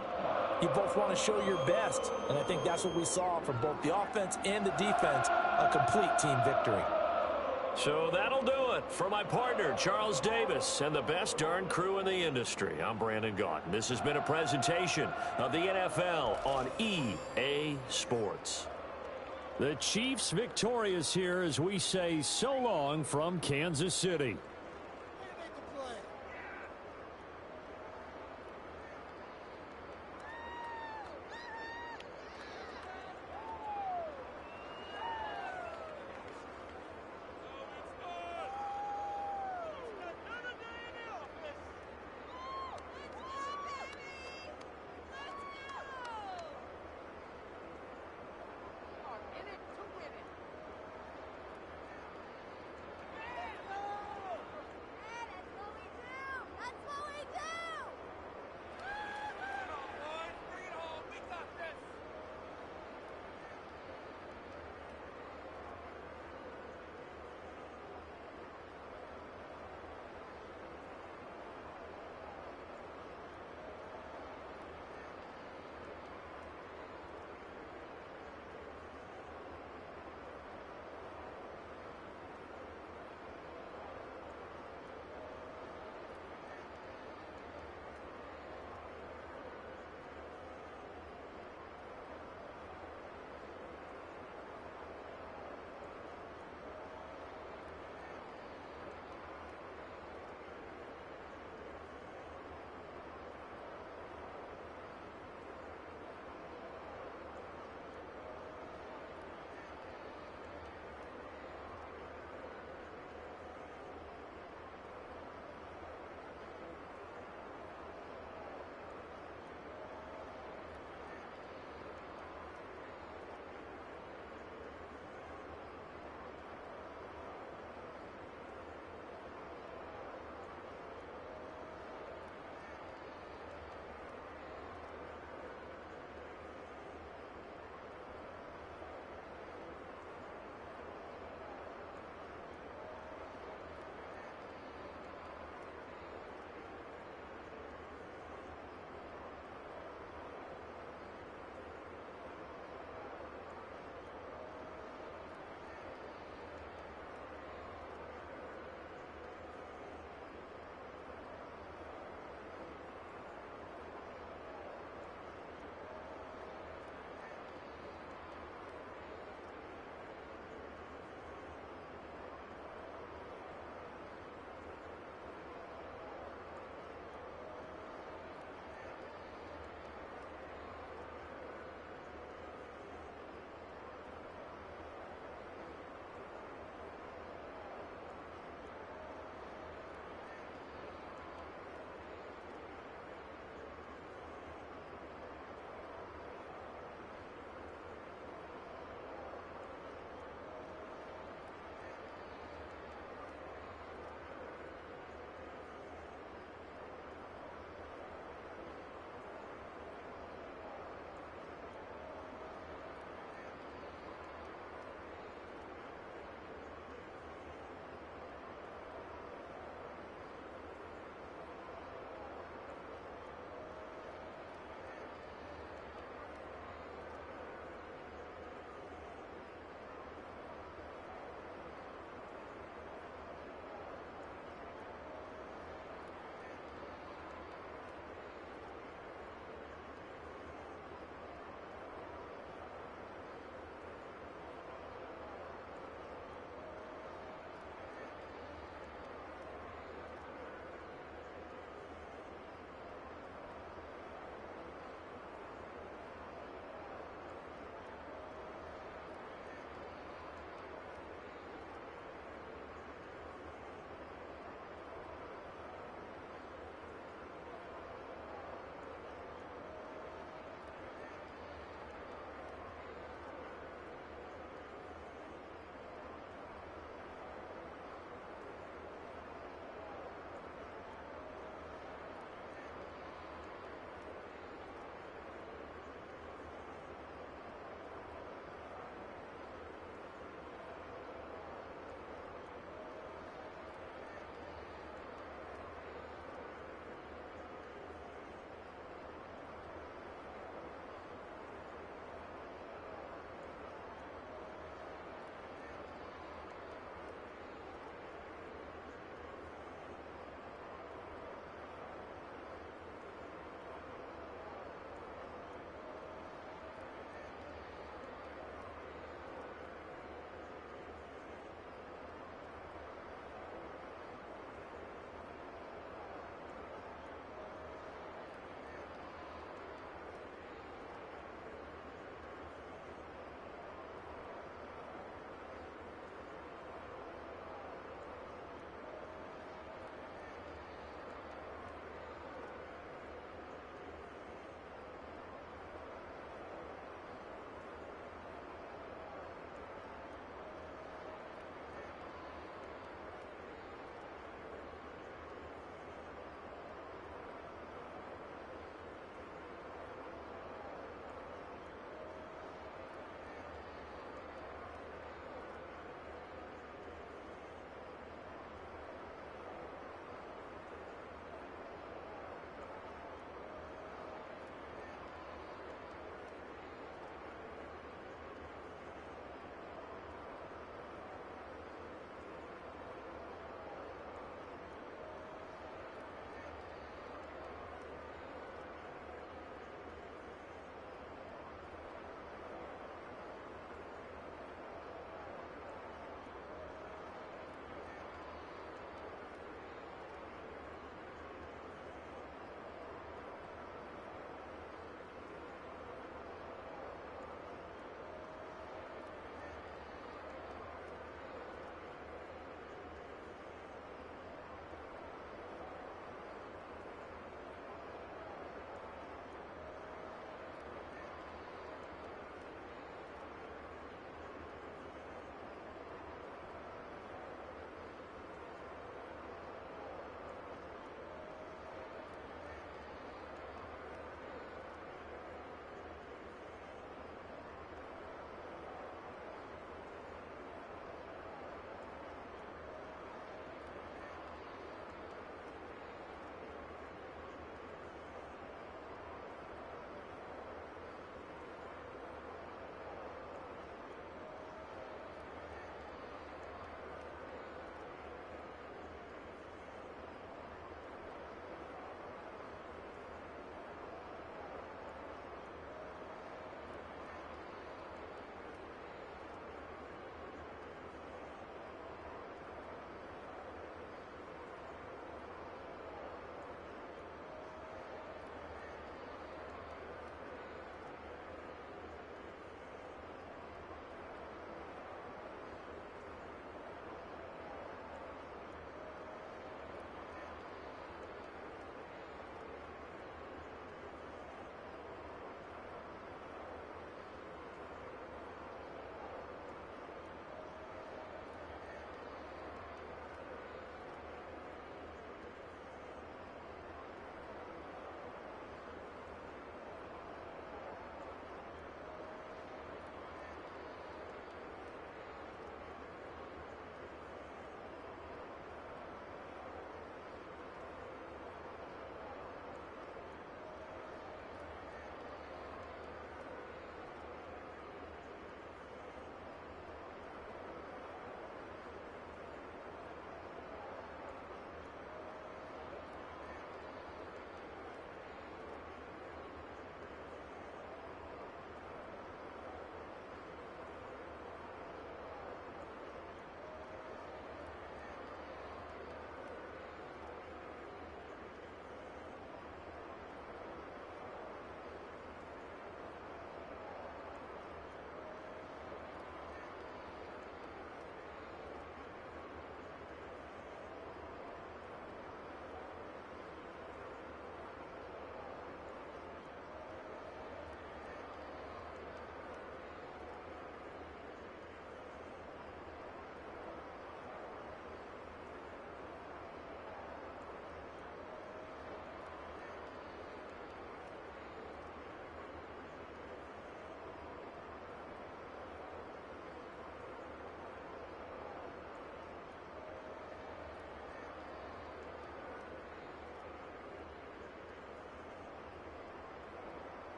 you both want to show your best. And I think that's what we saw from both the offense and the defense, a complete team victory. So that'll do it for my partner, Charles Davis, and the best darn crew in the industry. I'm Brandon Gaudin. This has been a presentation of the NFL on EA Sports. The Chiefs victorious here as we say so long from Kansas City.